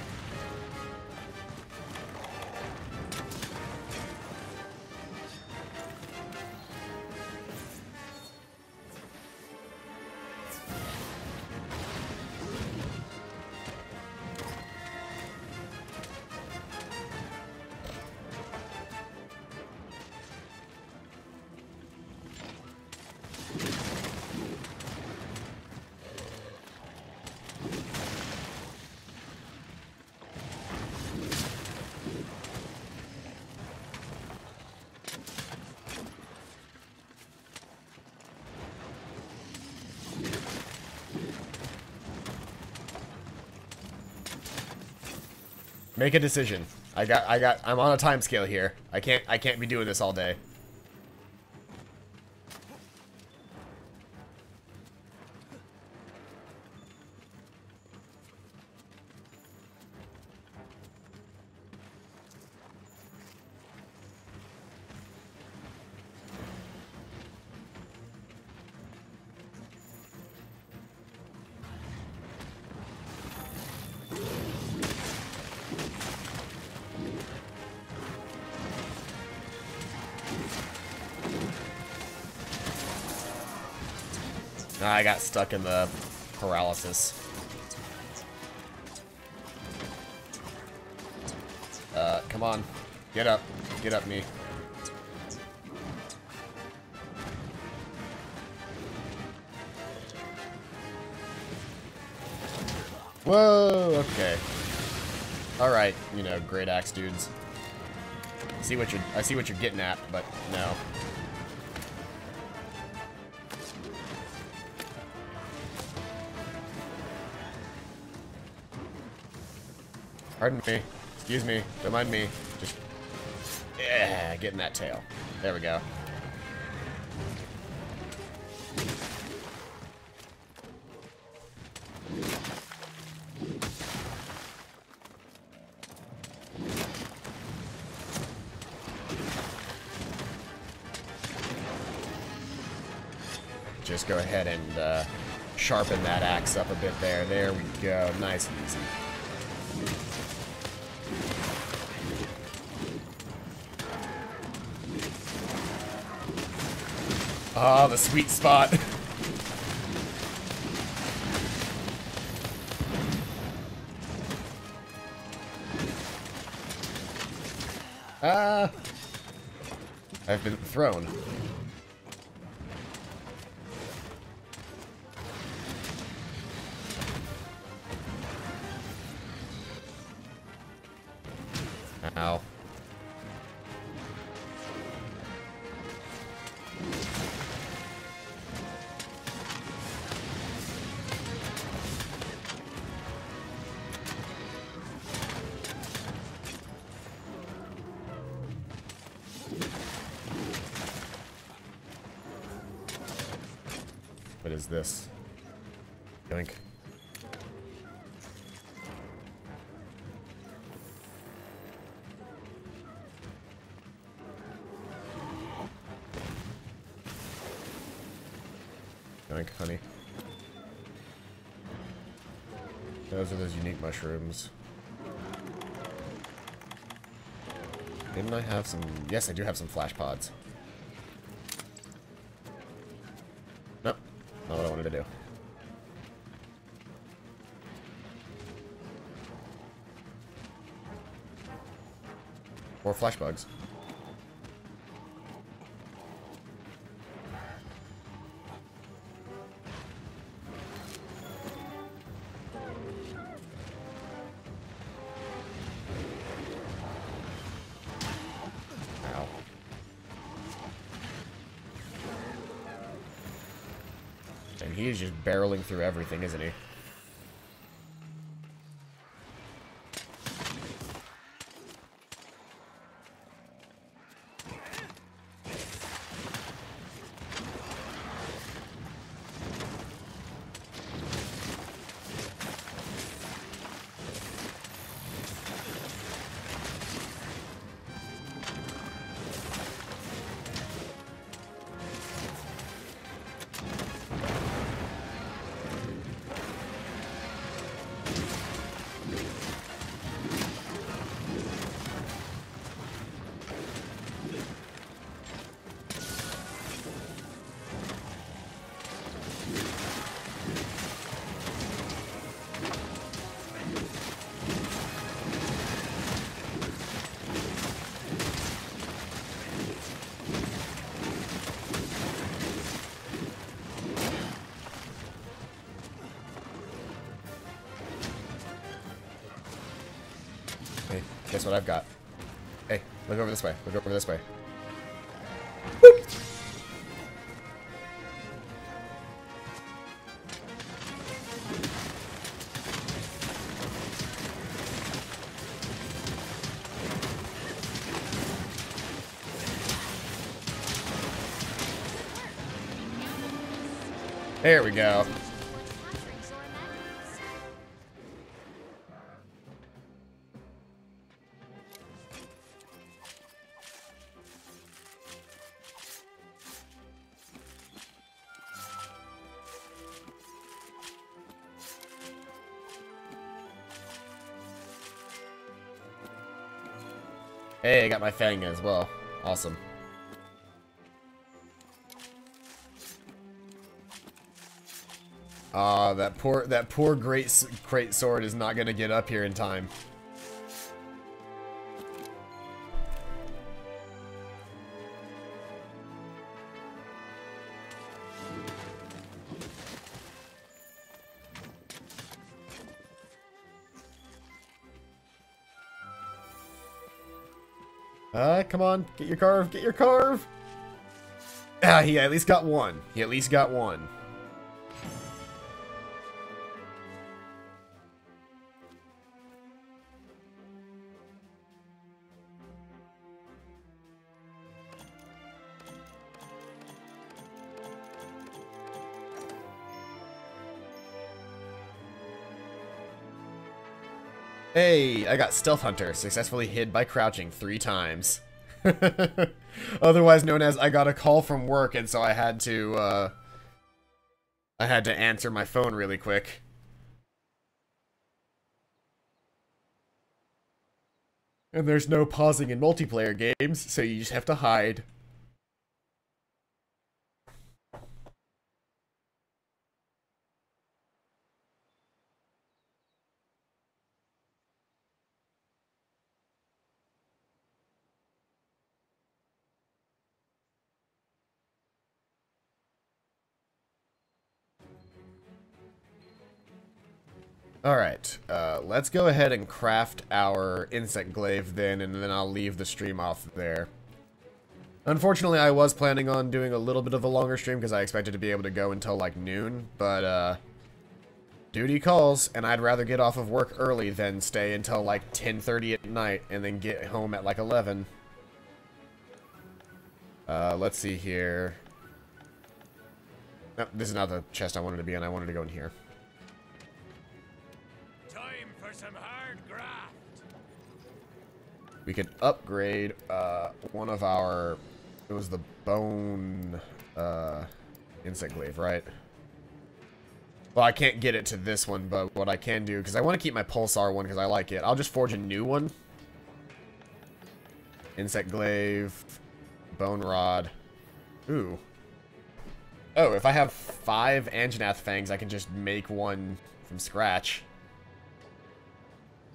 Make a decision. I'm on a time scale here. I can't be doing this all day. I got stuck in the paralysis. Come on. Get up. Get up, me. Whoa, okay. Alright, you know, great axe dudes. I see what you're getting at, but no. Pardon me. Excuse me. Don't mind me. Just... yeah, getting that tail. There we go. Just go ahead and sharpen that axe up a bit there. There we go. Nice and easy. Ah, the sweet spot. I've been thrown. Ow. What is this? Yoink. Yoink, honey. Those are those unique mushrooms. Didn't I have some... yes, I do have some flash pods. Nope. Not what I wanted to do. Or flash bugs. Ow. And he is just barreling through everything, isn't he? Guess what I've got? Hey, look over this way. Look over this way. There we go. Hey, I got my fang as well. Awesome. That poor great sword is not gonna get up here in time. Come on, get your carve, get your carve! Ah, he at least got one. He at least got one. Hey, I got Stealth Hunter, successfully hid by crouching 3 times. Otherwise known as I got a call from work, and so I had to answer my phone really quick. And there's no pausing in multiplayer games, so you just have to hide. Alright, let's go ahead and craft our insect glaive then, and then I'll leave the stream off there. Unfortunately, I was planning on doing a little bit of a longer stream because I expected to be able to go until like noon, but duty calls, and I'd rather get off of work early than stay until like 10:30 at night and then get home at like 11. Let's see here. No, this is not the chest I wanted to be in. I wanted to go in here. Some hard graft. We could upgrade one of our, it was the bone insect glaive, right? Well, I can't get it to this one, but what I can do, because I want to keep my pulsar one because I like it, I'll just forge a new one. Insect glaive, bone rod. Ooh. Oh, if I have 5 Anjanath fangs, I can just make one from scratch.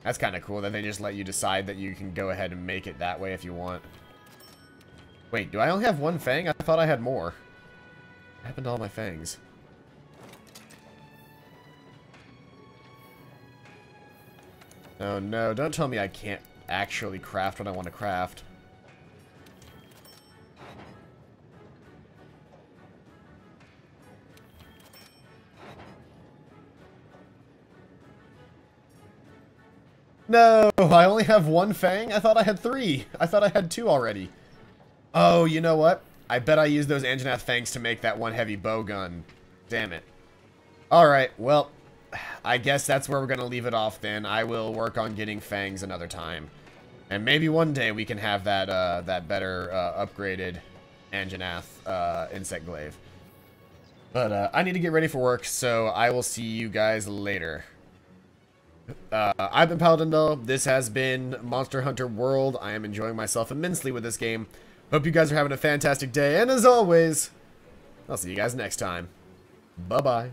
That's kind of cool that they just let you decide that you can go ahead and make it that way if you want. Wait, do I only have 1 fang? I thought I had more. What happened to all my fangs? Oh no, don't tell me I can't actually craft what I want to craft. No, I only have 1 fang? I thought I had 3. I thought I had 2 already. Oh, you know what? I bet I used those Anjanath fangs to make that one heavy bow gun. Damn it. Alright, well, I guess that's where we're going to leave it off then. I will work on getting fangs another time. And maybe one day we can have that, that better, upgraded Anjanath, insect glaive. But, I need to get ready for work, so I will see you guys later. I've been Paladin though. This has been Monster Hunter World. I am enjoying myself immensely with this game. Hope you guys are having a fantastic day, and as always, I'll see you guys next time. Bye-bye.